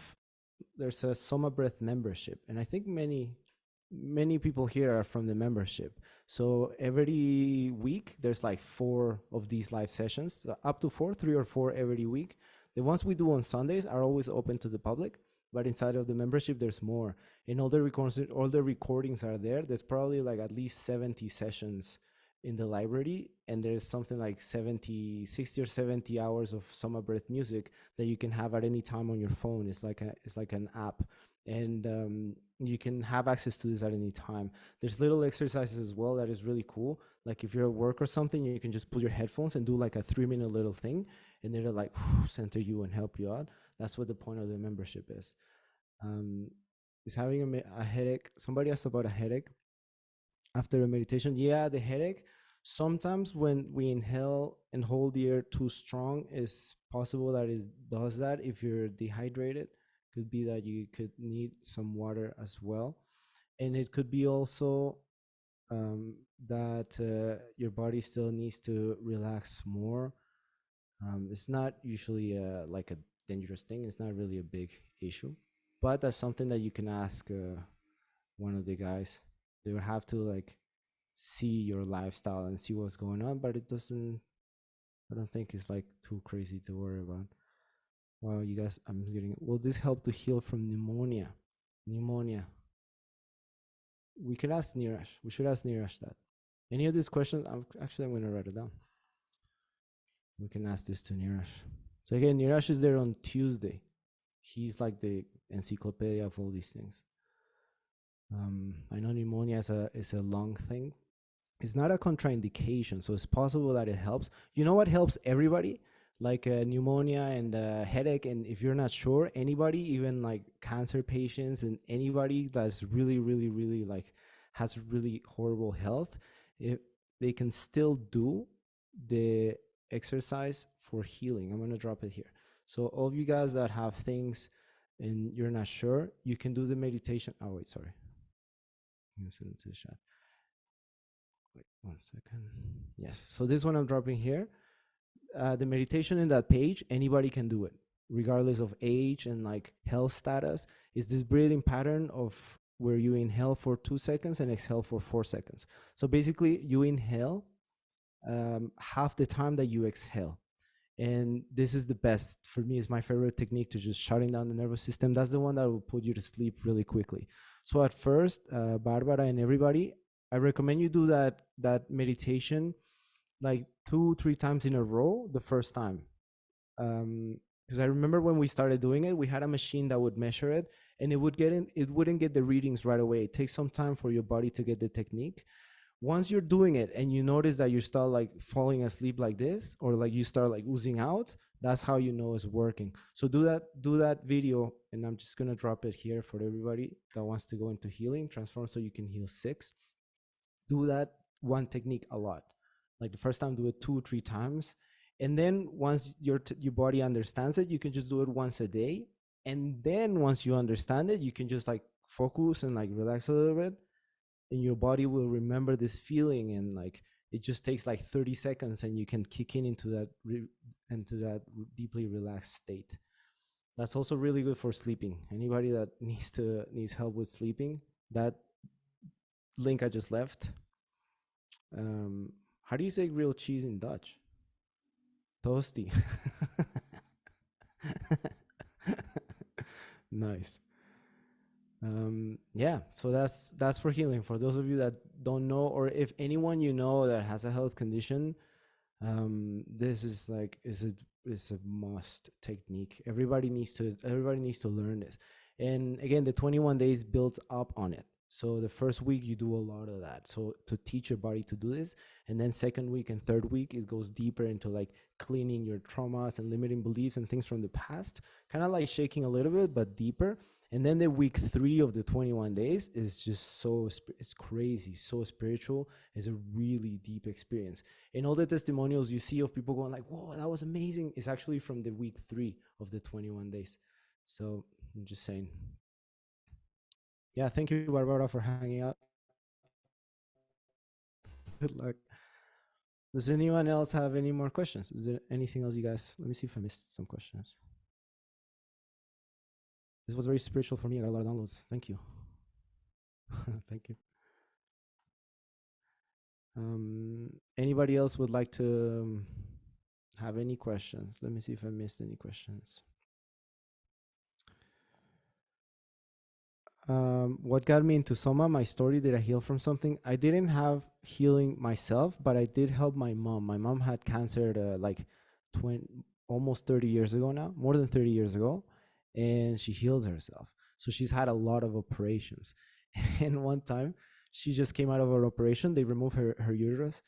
there's a Soma Breath membership, and I think many people here are from the membership. So every week there's like 4 of these live sessions, up to 4, 3 or 4 every week. The ones we do on Sundays are always open to the public, but inside of the membership there's more. And all the recordings are there. There's probably like at least 70 sessions in the library, and there's something like 60 or 70 hours of Soma Breath music that you can have at any time on your phone. It's like an app, and you can have access to this at any time. There's little exercises as well that is really cool. Like if you're at work or something, you can just put your headphones and do like a 3-minute little thing, and they'll like center you and help you out. That's what the point of the membership is. Is having a headache. Somebody asked about a headache after a meditation. Yeah, the headache. Sometimes when we inhale and hold the air too strong, it's possible that it does that. If you're dehydrated, could be that you could need some water as well. And it could be also that your body still needs to relax more. It's not usually like a dangerous thing. It's not really a big issue, but that's something that you can ask one of the guys. They would have to like see your lifestyle and see what's going on, but it doesn't, I don't think it's like too crazy to worry about. Wow, you guys, I'm getting, will this help to heal from pneumonia? Pneumonia. We could ask Niraj. We should ask Niraj that. Any of these questions? I'm going to write it down. We can ask this to Niraj. So again, Niraj is there on Tuesday. He's like the encyclopedia of all these things. I know pneumonia is a lung thing. It's not a contraindication, so it's possible that it helps. You know what helps everybody? Like pneumonia and headache, and if you're not sure, anybody, even like cancer patients and anybody that's really like has really horrible health, if they can still do the exercise for healing. I'm gonna drop it here. So all of you guys that have things and you're not sure, you can do the meditation. Oh wait, sorry. I'm gonna send it to the chat. Wait 1 second. Yes. So this one I'm dropping here. The meditation in that page, anybody can do it, regardless of age and like health status. Is this breathing pattern of where you inhale for 2 seconds and exhale for 4 seconds. So basically, you inhale half the time that you exhale. And this is the best for me. It's my favorite technique to just shutting down the nervous system. That's the one that will put you to sleep really quickly. So at first, Barbara and everybody, I recommend you do that meditation like 2-3 times in a row the first time. Because I remember when we started doing it, we had a machine that would measure it, and it wouldn't get the readings right away. It takes some time for your body to get the technique. Once you're doing it and you notice that you start like falling asleep like this, or like you start like oozing out, that's how you know it's working. So do that video, and I'm just gonna drop it here for everybody that wants to go into healing, transform so you can heal 6. Do that one technique a lot. Like the first time, do it 2-3 times, and then once your body understands it, you can just do it once a day. And then once you understand it, you can just like focus and like relax a little bit, and your body will remember this feeling, and like it just takes like 30 seconds and you can kick into that deeply relaxed state. That's also really good for sleeping. Anybody that needs help with sleeping, that link I just left. How do you say grilled cheese in Dutch? toasty. Nice. Yeah, so that's for healing. For those of you that don't know, or if anyone you know that has a health condition, this is like is a must technique. Everybody needs to learn this. And again, the 21 days builds up on it. So the first week you do a lot of that, so to teach your body to do this. And then second week and third week it goes deeper into like cleaning your traumas and limiting beliefs and things from the past, kind of like shaking a little bit but deeper. And then the week 3 of the 21 days is just it's crazy, so spiritual. It's a really deep experience. And all the testimonials you see of people going like, whoa, that was amazing, is actually from the week 3 of the 21 days. So I'm just saying. Yeah, thank you, Barbara, for hanging out. Good luck. Does anyone else have any more questions? Is there anything else you guys? Let me see if I missed some questions. This was very spiritual for me. I got a lot of downloads. Thank you. Thank you. Anybody else would like to have any questions? Let me see if I missed any questions. What got me into Soma, my story, did I heal from something? I didn't have healing myself, but I did help my mom. My mom had cancer like almost 30 years ago now, more than 30 years ago, and she healed herself. So she's had a lot of operations. And one time she just came out of an operation. They removed her uterus.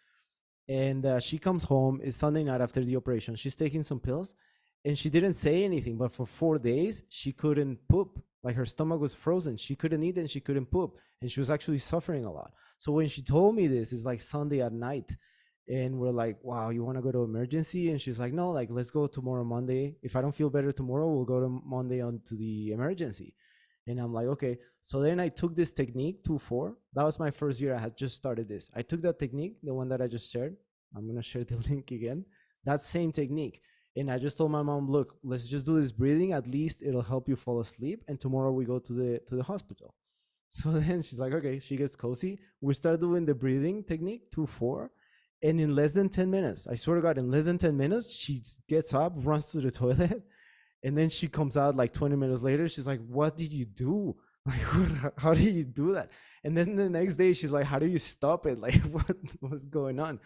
And she comes home. It's Sunday night after the operation. She's taking some pills and she didn't say anything, but for 4 days she couldn't poop. Like her stomach was frozen. She couldn't eat and she couldn't poop, and she was actually suffering a lot. So when she told me this, it's like Sunday at night, and we're like, wow, you want to go to emergency? And she's like, no, like let's go tomorrow, Monday. If I don't feel better tomorrow, we'll go to Monday on to the emergency. And I'm like, okay. So then I took this technique 2-4. That was my first year. I had just started this. I took that technique, the one that I just shared. I'm gonna share the link again. That same technique. And I just told my mom, look, let's just do this breathing. At least it'll help you fall asleep. And tomorrow we go to the hospital. So then she's like, okay, she gets cozy. We start doing the breathing technique, 2-4. And in less than 10 minutes, I swear to God, in less than 10 minutes, she gets up, runs to the toilet. And then she comes out like 20 minutes later. She's like, what did you do? Like, how did you do that? And then the next day, she's like, how do you stop it? Like, what's going on?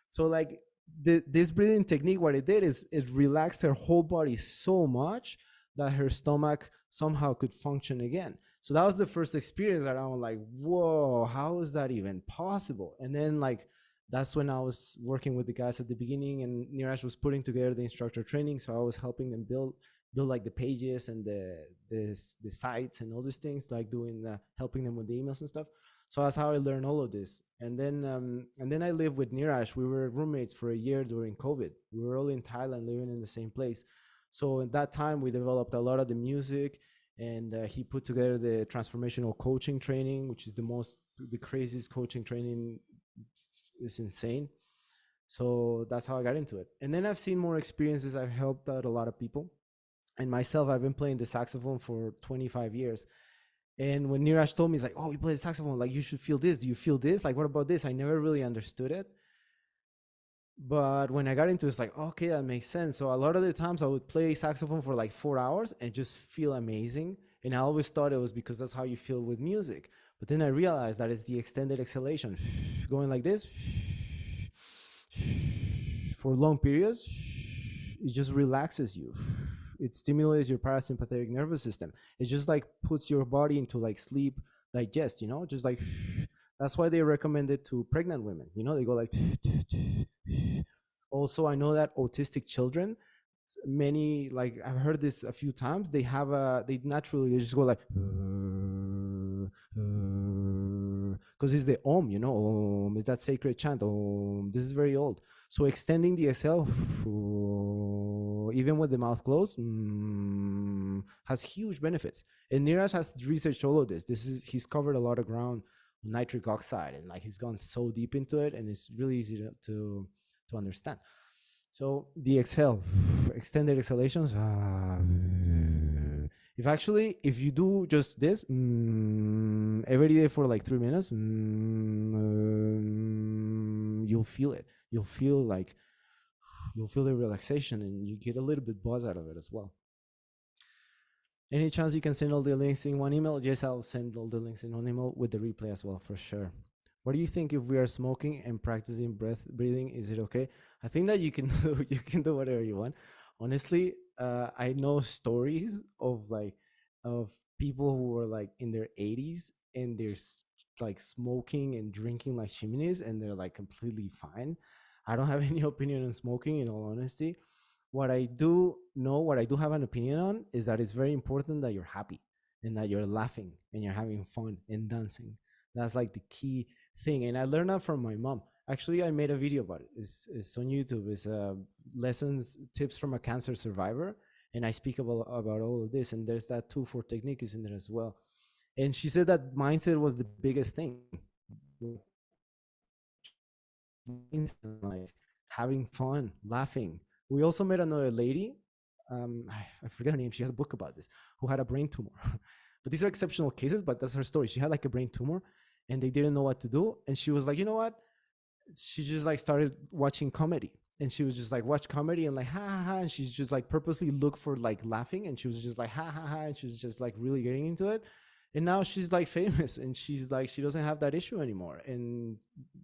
So like this breathing technique, what it did is it relaxed her whole body so much that her stomach somehow could function again. So that was the first experience that I was like, whoa, how is that even possible? And then like, that's when I was working with the guys at the beginning, and Niraj was putting together the instructor training. So I was helping them build like the pages and the sites and all these things, like doing helping them with the emails and stuff. So that's how I learned all of this. And then I lived with Niraj. We were roommates for a year during COVID. We were all in Thailand, living in the same place. So at that time, we developed a lot of the music, and he put together the transformational coaching training, which is the craziest coaching training. It's insane. So that's how I got into it. And then I've seen more experiences. I've helped out a lot of people. And myself, I've been playing the saxophone for 25 years. And when Niraj told me, he's like, oh, you play the saxophone, like you should feel this. Do you feel this? Like, what about this? I never really understood it. But when I got into it, it's like, okay, that makes sense. So a lot of the times I would play saxophone for like 4 hours and just feel amazing. And I always thought it was because that's how you feel with music. But then I realized that it's the extended exhalation, going like this for long periods. It just relaxes you. It stimulates your parasympathetic nervous system. It just like puts your body into like sleep digest, just like that's why they recommend it to pregnant women. They go like also, I know that autistic children, many, like I've heard this a few times, they naturally just go like because it's the om, is that sacred chant. This is very old. So extending the exhale even with the mouth closed has huge benefits. And Niraj has researched all of this. He's covered a lot of ground on nitric oxide, and like he's gone so deep into it, and it's really easy to understand. So the exhale, extended exhalations. If you do just this every day for like 3 minutes, you'll feel it. You'll feel like you'll feel the relaxation and you get a little bit buzz out of it as well. Any chance you can send all the links in one email? Yes, I'll send all the links in one email with the replay as well, for sure. What do you think if we are smoking and practicing breathing? Is it okay? I think that you can do whatever you want. Honestly, I know stories of people who were like in their 80s and they're like smoking and drinking like chimneys and they're like completely fine. I don't have any opinion on smoking, in all honesty. What I do know, what I do have an opinion on, is that it's very important that you're happy and that you're laughing and you're having fun and dancing. That's like the key thing. And I learned that from my mom. Actually, I made a video about it. It's on YouTube. It's lessons, tips from a cancer survivor. And I speak about all of this. And there's that 2-4 technique is in there as well. And she said that mindset was the biggest thing. Like having fun, laughing. We also met another lady. I forget her name. She has a book about this, who had a brain tumor. But these are exceptional cases, but that's her story. She had like a brain tumor and they didn't know what to do. And she was like, you know what? She just like started watching comedy. And she was just like, watch comedy and like, ha ha ha. And she's just like purposely look for like laughing. And she was just like, ha ha ha. And she was just like really getting into it. And now she's like famous and she's like, she doesn't have that issue anymore. And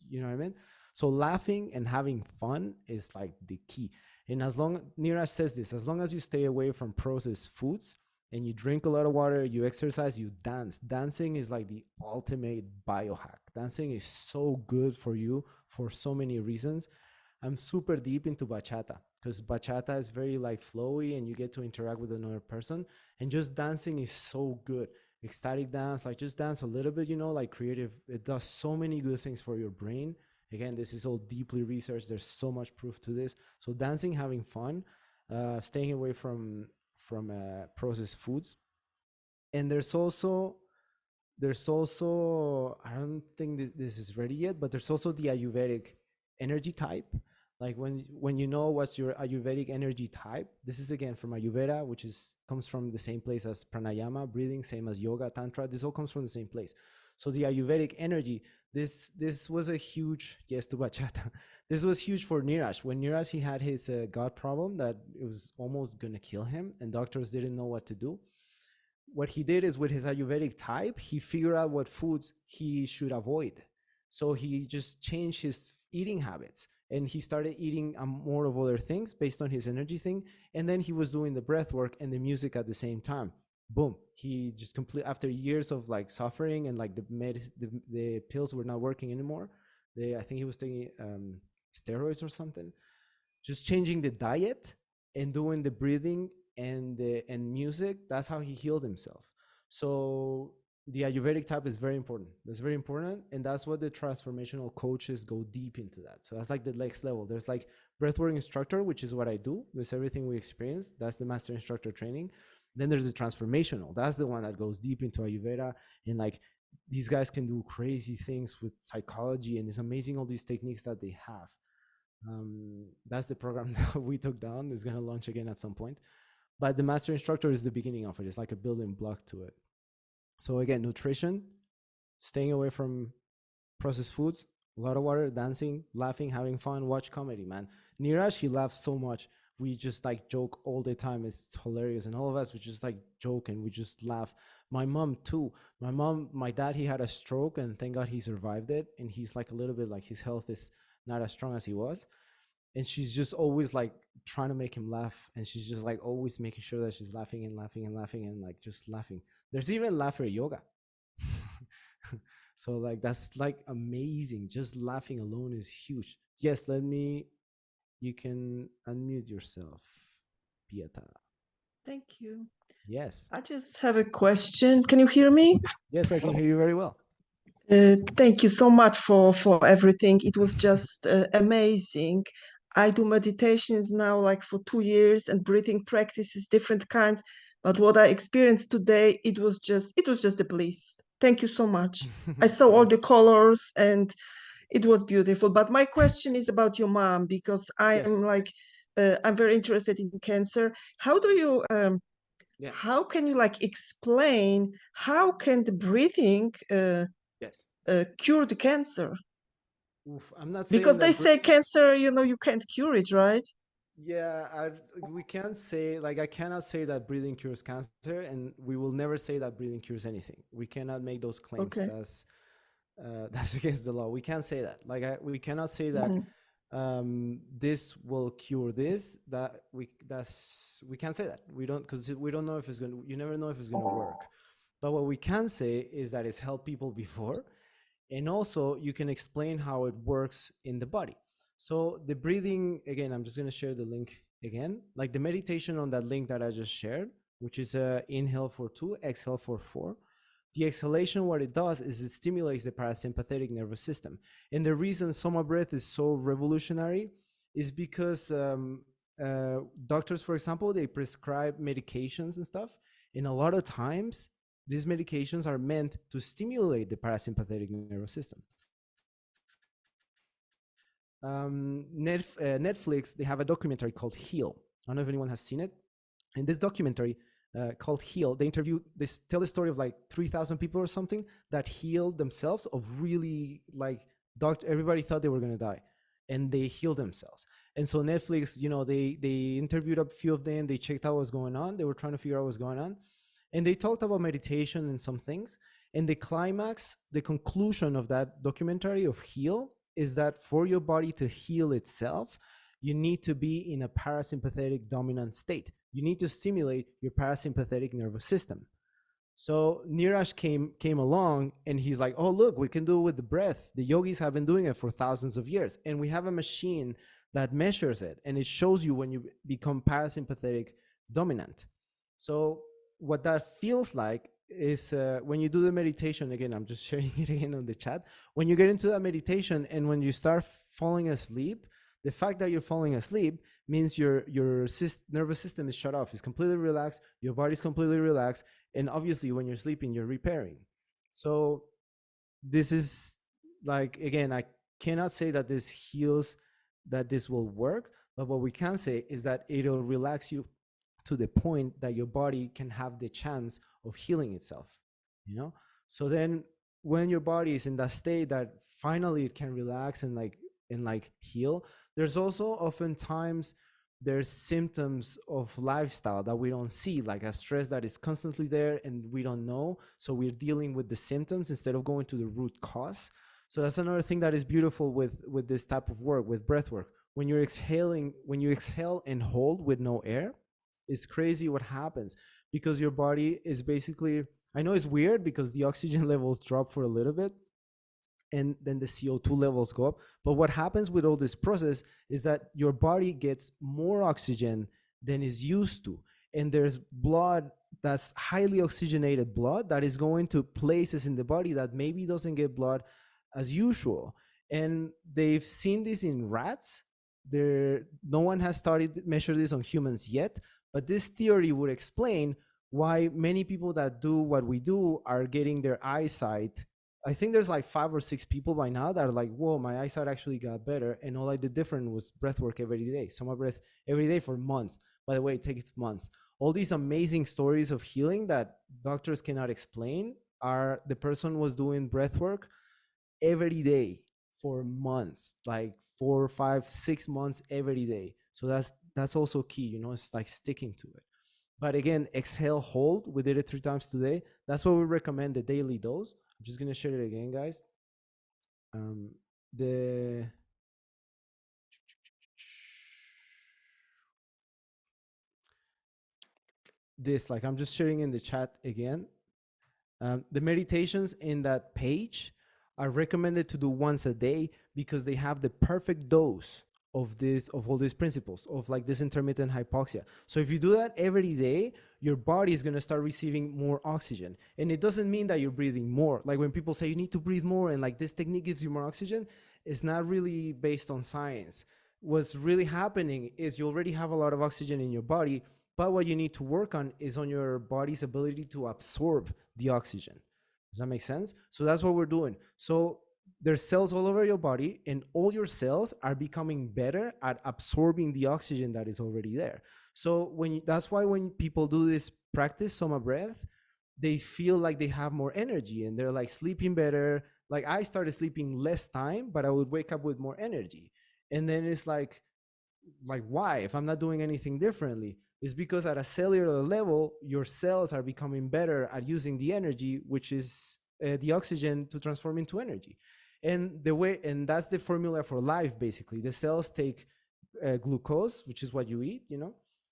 you know what I mean? So laughing and having fun is like the key. And as long, Niraj says this, as long as you stay away from processed foods and you drink a lot of water, you exercise, you dance. Dancing is like the ultimate biohack. Dancing is so good for you for so many reasons. I'm super deep into bachata because bachata is very like flowy and you get to interact with another person. And just dancing is so good. Ecstatic dance, like just dance a little bit, you know, like creative. It does so many good things for your brain. Again, this is all deeply researched. There's so much proof to this. So dancing, having fun, staying away from processed foods. And there's also I don't think this is ready yet, but there's also the Ayurvedic energy type. Like when you know what's your Ayurvedic energy type, this is again from Ayurveda, which comes from the same place as pranayama, breathing, same as yoga, tantra. This all comes from the same place. So the Ayurvedic energy, this was a huge, yes to bachata. This was huge for Niraj. When Niraj, he had his gut problem that it was almost gonna kill him and doctors didn't know what to do. What he did is with his Ayurvedic type, he figured out what foods he should avoid. So he just changed his eating habits and he started eating more of other things based on his energy thing. And then he was doing the breath work and the music at the same time. Boom. He just after years of like suffering and like the pills were not working anymore. I think he was taking steroids or something. Just changing the diet and doing the breathing and music. That's how he healed himself. So the Ayurvedic type is very important. That's very important. And that's what the transformational coaches go deep into that. So that's like the next level. There's like breathwork instructor, which is what I do. There's everything we experience. That's the master instructor training. Then there's the transformational. That's the one that goes deep into Ayurveda. And like these guys can do crazy things with psychology. And it's amazing all these techniques that they have. That's the program that we took down. It's going to launch again at some point. But the master instructor is the beginning of it. It's like a building block to it. So again, nutrition, staying away from processed foods, a lot of water, dancing, laughing, having fun, watch comedy, man. Niraj, he laughs so much. We just like joke all the time. It's hilarious. And all of us, we just like joke and we just laugh. My mom too. My dad, he had a stroke and thank God he survived it. And he's like a little bit like his health is not as strong as he was. And she's just always like trying to make him laugh. And she's just like always making sure that she's laughing and laughing and laughing and like just laughing. There's even laughter yoga. So like that's like amazing. Just laughing alone is huge. Yes, you can unmute yourself, Pieta. Thank you. Yes. I just have a question. Can you hear me? Yes, I can hear you very well. Thank you so much for everything. It was just amazing. I do meditations now like for 2 years and breathing practices, different kinds. But what I experienced today, it was just a bliss. Thank you so much. I saw all the colors and it was beautiful. But my question is about your mom because I'm like, I'm very interested in cancer. How do you, how can you like explain how can the breathing cure the cancer? Oof, I'm not saying because that they say cancer, you can't cure it, right? Yeah, we can't say, like, I cannot say that breathing cures cancer, and we will never say that breathing cures anything. We cannot make those claims. Okay. That's against the law. We can't say that. Like, we cannot say that Mhm. this will cure this. We can't say that. We don't, because we don't know if it's going to. You never know if it's going to work. But what we can say is that it's helped people before, and also you can explain how it works in the body. So the breathing, again, I'm just going to share the link again, like the meditation on that link that I just shared, which is inhale for 2, exhale for 4. The exhalation, what it does is it stimulates the parasympathetic nervous system. And the reason Soma Breath is so revolutionary is because doctors, for example, they prescribe medications and stuff, and a lot of times these medications are meant to stimulate the parasympathetic nervous system. Netflix, they have a documentary called Heal. I don't know if anyone has seen it. In this documentary called Heal, they tell the story of like 3,000 people or something that healed themselves of really, like, everybody thought they were going to die, and they healed themselves. And so Netflix, they interviewed a few of them. They checked out what's going on. They were trying to figure out what's going on. And they talked about meditation and some things. And the climax, the conclusion of that documentary of Heal is that for your body to heal itself, you need to be in a parasympathetic dominant state. You need to stimulate your parasympathetic nervous system. So Niraj came along, and he's like, oh, look, we can do it with the breath. The yogis have been doing it for thousands of years. And we have a machine that measures it, and it shows you when you become parasympathetic dominant. So what that feels like is when you do the meditation, again, I'm just sharing it again on the chat. When you get into that meditation and when you start falling asleep, the fact that you're falling asleep means your nervous system is shut off. It's completely relaxed. Your body's completely relaxed. And obviously, when you're sleeping, you're repairing. So this is, like, again, I cannot say that this heals, that this will work. But what we can say is that it'll relax you to the point that your body can have the chance of healing itself, So then when your body is in that state that finally it can relax and heal, there's also oftentimes there's symptoms of lifestyle that we don't see, like a stress that is constantly there and we don't know. So we're dealing with the symptoms instead of going to the root cause. So that's another thing that is beautiful with this type of work, with breath work. When you exhale and hold with no air, it's crazy what happens, because your body is basically, I know it's weird because the oxygen levels drop for a little bit and then the CO2 levels go up. But what happens with all this process is that your body gets more oxygen than is used to. And there's blood that's highly oxygenated blood that is going to places in the body that maybe doesn't get blood as usual. And they've seen this in rats. No one has started measure this on humans yet, but this theory would explain why many people that do what we do are getting their eyesight. I think there's like 5 or 6 people by now that are like, whoa, my eyesight actually got better. And all I did different was breath work every day. Soma breath every day for months. By the way, it takes months. All these amazing stories of healing that doctors cannot explain are the person was doing breath work every day for months, like 4, 5, 6 months every day. So that's also key, it's like sticking to it. But again, exhale, hold. We did it 3 times today. That's what we recommend, the daily dose. I'm just gonna share it again, guys. I'm just sharing in the chat again. The meditations in that page are recommended to do once a day because they have the perfect dose of all these principles of like this intermittent hypoxia. So if you do that every day, your body is going to start receiving more oxygen. And it doesn't mean that you're breathing more. Like when people say you need to breathe more and like this technique gives you more oxygen, it's not really based on science. What's really happening is you already have a lot of oxygen in your body, but what you need to work on is on your body's ability to absorb the oxygen. Does that make sense? So that's what we're doing. So there's cells all over your body, and all your cells are becoming better at absorbing the oxygen that is already there. So that's why when people do this practice, Soma Breath, they feel like they have more energy and they're like sleeping better. Like I started sleeping less time, but I would wake up with more energy. And then it's like like, why? If I'm not doing anything differently, it's because at a cellular level, your cells are becoming better at using the energy, which is the oxygen, to transform into energy. And that's the formula for life. Basically, the cells take glucose, which is what you eat,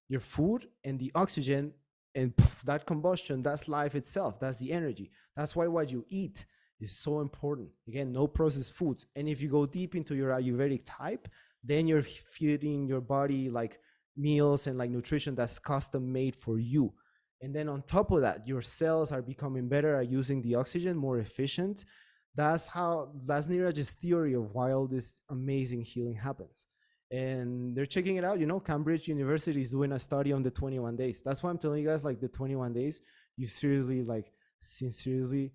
your food, and the oxygen, and that combustion, that's life itself. That's the energy. That's why what you eat is so important. Again, no processed foods. And if you go deep into your Ayurvedic type, then you're feeding your body like meals and like nutrition that's custom made for you. And then on top of that, your cells are becoming better at using the oxygen, more efficient. That's Niraj's theory of why all this amazing healing happens. And they're checking it out. Cambridge University is doing a study on the 21 days. That's why I'm telling you guys, like, the 21 days, you seriously, like, sincerely,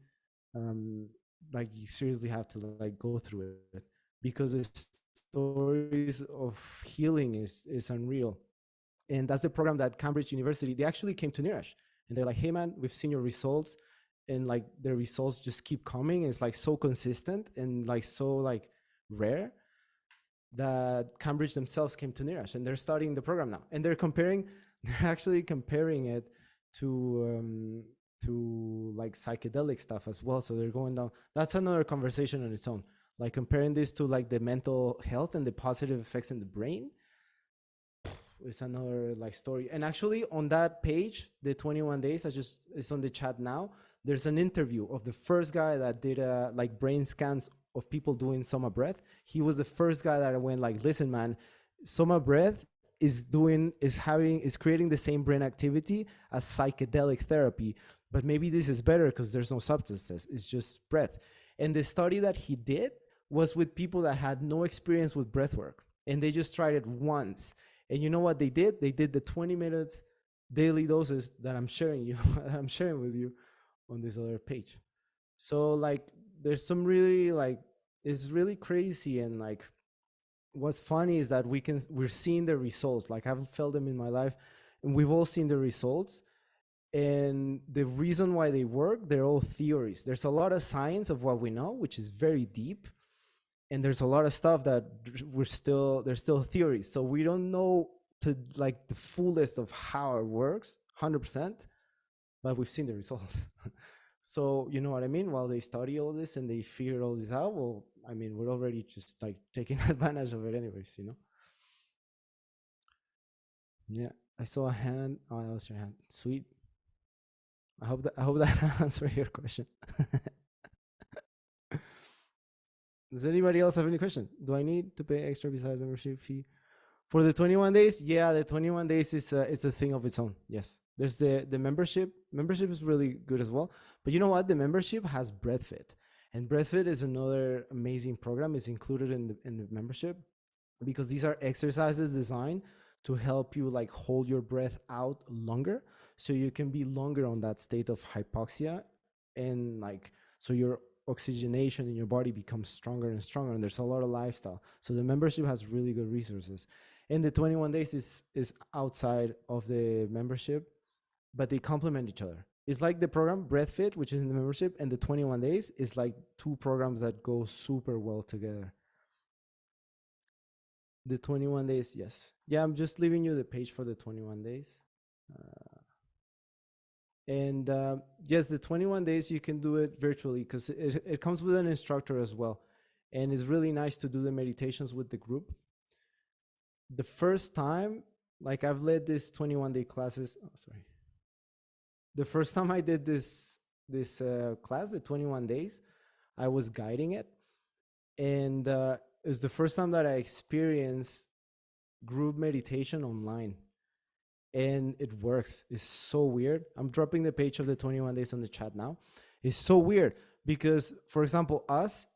you seriously have to like go through it, because the stories of healing is unreal. And that's the program that Cambridge University, they actually came to Niraj and they're like, hey man, we've seen your results, and like the results just keep coming. It's like so consistent and like so like rare, that Cambridge themselves came to Niraj and they're studying the program now, and they're actually comparing it to like psychedelic stuff as well. So they're going down. That's another conversation on its own, like comparing this to like the mental health and the positive effects in the brain. It's another like story. And actually on that page, the 21 days, it's on the chat now, there's an interview of the first guy that did like brain scans of people doing Soma Breath. He was the first guy that went like, listen man, Soma Breath is creating the same brain activity as psychedelic therapy, but maybe this is better because there's no substances, it's just breath. And the study that he did was with people that had no experience with breathwork, and they just tried it once. And you know what they did? They did the 20 minutes daily doses that I'm sharing with you on this other page. So like there's some really like, it's really crazy. And like what's funny is that we're seeing the results. Like I haven't felt them in my life, and we've all seen the results. And the reason why they work, they're all theories. There's a lot of science of what we know, which is very deep, and there's a lot of stuff that there's still theories. So we don't know to like the fullest of how it works 100%, but we've seen the results. So you know what I mean? While they study all this and they figure all this out, well, I mean, we're already just like taking advantage of it anyways, Yeah, I saw a hand. Oh, that was your hand. Sweet. I hope that answered your question. Does anybody else have any question? Do I need to pay extra besides membership fee for the 21 days? Yeah, the 21 days is a thing of its own. Yes, there's the membership. Membership is really good as well. But you know what? The membership has BreathFit, and BreathFit is another amazing program. It's included in the membership, because these are exercises designed to help you like hold your breath out longer, so you can be longer on that state of hypoxia, and like so your oxygenation in your body becomes stronger and stronger. And there's a lot of lifestyle. So the membership has really good resources. And the 21 days is outside of the membership, but they complement each other. It's like the program BreathFit, which is in the membership, and the 21 days is like two programs that go super well together. The 21 days, yes. Yeah, I'm just leaving you the page for the 21 days. And yes, the 21 days, you can do it virtually, because it comes with an instructor as well. And it's really nice to do the meditations with the group. The first time, like I've led this 21-day classes. Oh, sorry. The first time I did this class, the 21 days, I was guiding it. And it was the first time that I experienced group meditation online. And it works. It's so weird. I'm dropping the page of the 21 days on the chat now. It's so weird because, for example,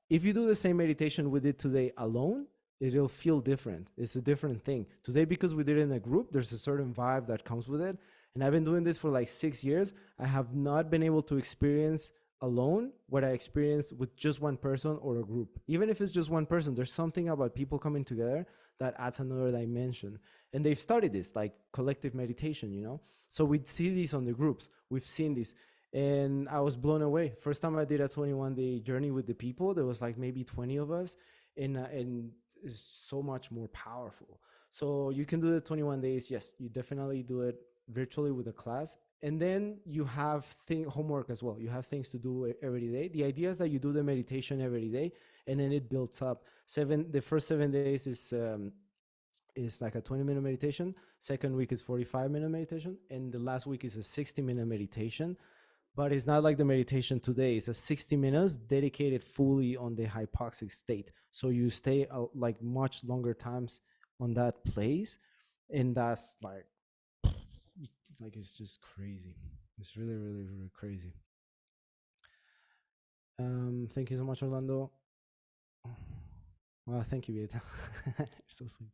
if you do the same meditation we did today alone, it'll feel different. It's a different thing. Today, because we did it in a group, there's a certain vibe that comes with it. And I've been doing this for like 6 years. I have not been able to experience alone what I experienced with just one person or a group. Even if it's just one person, there's something about people coming together that adds another dimension. And they've studied this, like collective meditation, So we'd see these on the groups. We've seen this. And I was blown away. First time I did a 21-day journey with the people, there was like maybe 20 of us. And is so much more powerful. So you can do the 21 days. Yes, you definitely do it virtually with a class. And then you have homework as well. You have things to do every day. The idea is that you do the meditation every day, and then it builds up. The first 7 days is like a 20-minute meditation. Second week is 45-minute meditation, and the last week is a 60-minute meditation. But it's not like the meditation today. It's a 60 minutes dedicated fully on the hypoxic state. So you stay like much longer times on that place. And that's like it's just crazy. It's really, really, really crazy. Thank you so much, Orlando. Well, thank you, Beta. You're so sweet.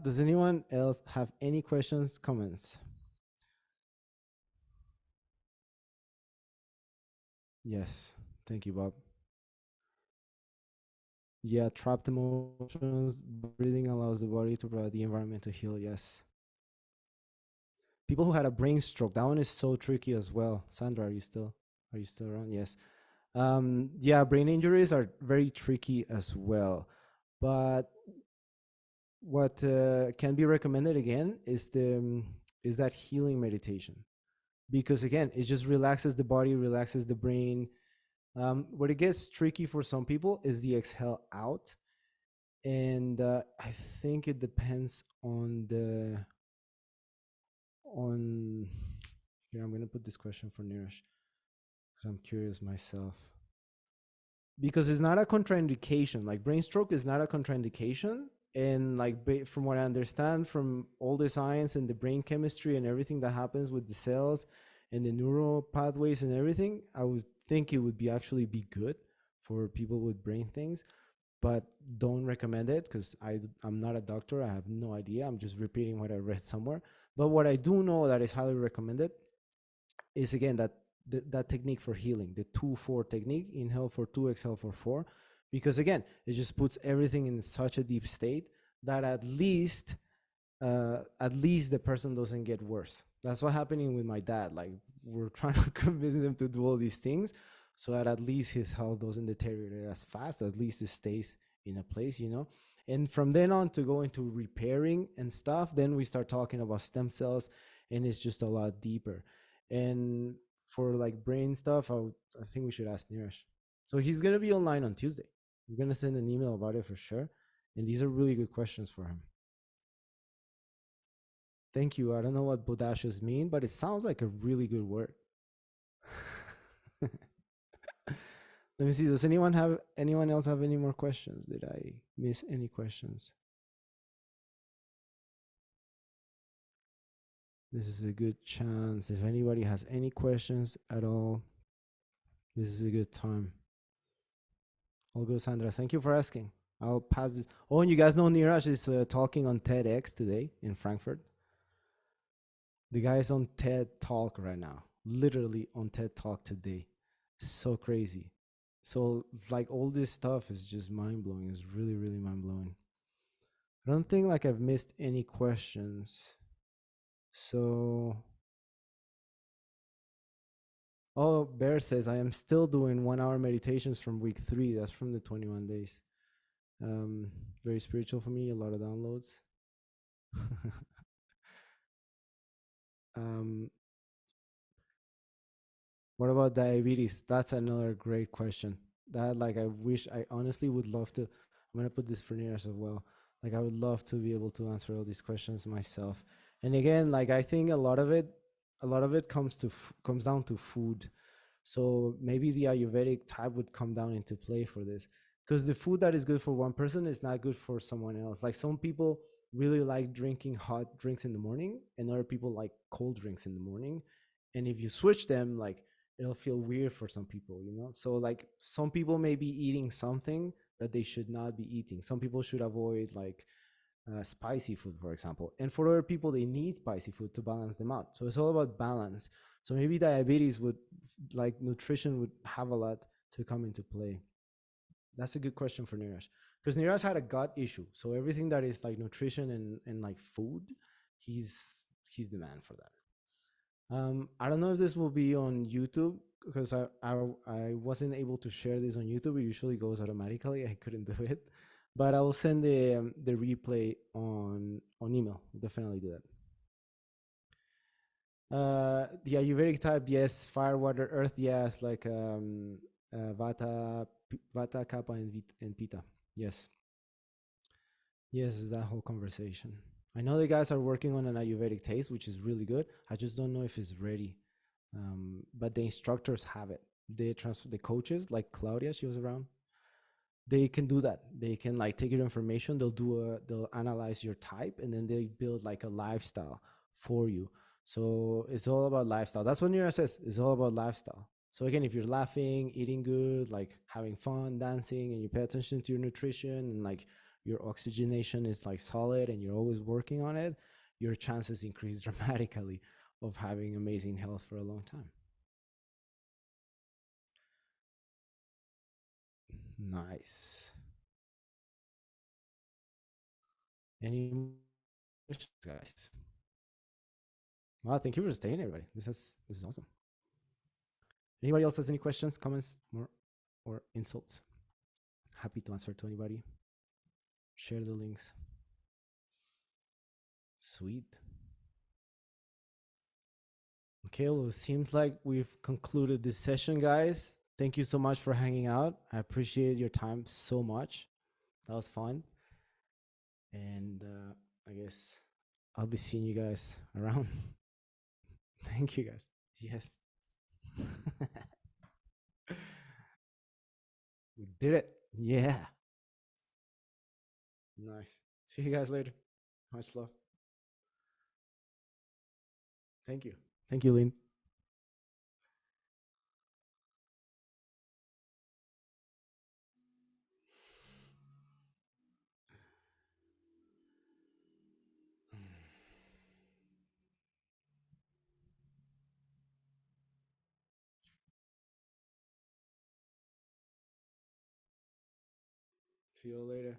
Does anyone else have any questions, comments? Yes. Thank you, Bob. Yeah, trapped emotions. Breathing allows the body to provide the environment to heal. Yes. People who had a brain stroke, that one is so tricky as well. Sandra, are you still around? Yes. Yeah, brain injuries are very tricky as well. But what can be recommended again is that healing meditation, because again, it just relaxes the body, relaxes the brain. What it gets tricky for some people is the exhale out, and I think it depends on here. I'm gonna put this question for Niraj because I'm curious myself. Because it's not a contraindication. Like brain stroke is not a contraindication, and like from what I understand from all the science and the brain chemistry and everything that happens with the cells and the neural pathways and everything, I would think it would be actually be good for people with brain things, but don't recommend it because I'm not a doctor. I have no idea. I'm just repeating what I read somewhere. But what I do know that is highly recommended is again that technique for healing, the 2-4 technique. Inhale for 2, exhale for 4, because again, it just puts everything in such a deep state that at least the person doesn't get worse. That's what happening with my dad. Like we're trying to convince him to do all these things so that at least his health doesn't deteriorate as fast. At least it stays in a place, and from then on to go into repairing and stuff, then we start talking about stem cells, and it's just a lot deeper. And for like brain stuff, I think we should ask Niraj. So he's gonna be online on Tuesday. We're gonna send an email about it for sure, and these are really good questions for him. Thank you. I don't know what bodacious mean, but it sounds like a really good word. Let me see. Does anyone else have any more questions? Did I miss any questions? This is a good chance. If anybody has any questions at all, this is a good time. All good, Sandra. Thank you for asking. I'll pass this. Oh, and you guys know Niraj is talking on TEDx today in Frankfurt. The guy is on TED Talk right now. Literally on TED Talk today. So crazy. So like all this stuff is just mind-blowing. It's really, really mind-blowing. I don't think like I've missed any questions. So, oh, Bear says, I am still doing 1-hour meditations from week 3. That's from the 21 days. Very spiritual for me, a lot of downloads. What about diabetes? That's another great question. That like I honestly would love to. I'm gonna put this for Niraj as well. Like I would love to be able to answer all these questions myself. And again, like I think a lot of it comes down to food. So maybe the Ayurvedic type would come down into play for this, because the food that is good for one person is not good for someone else. Like some people really like drinking hot drinks in the morning, and other people like cold drinks in the morning. And if you switch them, like it'll feel weird for some people, So like some people may be eating something that they should not be eating. Some people should avoid like spicy food, for example. And for other people, they need spicy food to balance them out. So it's all about balance. So maybe diabetes like nutrition would have a lot to come into play. That's a good question for Niraj, because Niraj had a gut issue. So everything that is like nutrition and like food, he's the man for that. I don't know if this will be on YouTube, because I wasn't able to share this on YouTube. It usually goes automatically. I couldn't do it. But I'll send the replay on email. I'll definitely do that. The Ayurvedic type, yes. Fire, water, earth, yes. Like Vata, Vata, Kapha, and Pitta. Yes. Yes, is that whole conversation. I know the guys are working on an Ayurvedic taste, which is really good. I just don't know if it's ready. But the instructors have it. The coaches, like Claudia, she was around. They can do that. They can like take your information. They'll analyze your type, and then they build like a lifestyle for you. So it's all about lifestyle. That's what Niraj says. It's all about lifestyle. So again, if you're laughing, eating good, like having fun, dancing, and you pay attention to your nutrition, and like your oxygenation is like solid, and you're always working on it, your chances increase dramatically of having amazing health for a long time. Nice. Any questions, guys? Well, thank you for staying, everybody. This is awesome. Anybody else has any questions, comments, or insults? Happy to answer to anybody. Share the links. Sweet. Okay, well, it seems like we've concluded this session, guys. Thank you so much for hanging out. I appreciate your time so much. That was fun. And I guess I'll be seeing you guys around. Thank you, guys. Yes. We did it. Yeah. Nice. See you guys later. Much love. Thank you. Thank you, Lynn. See you later.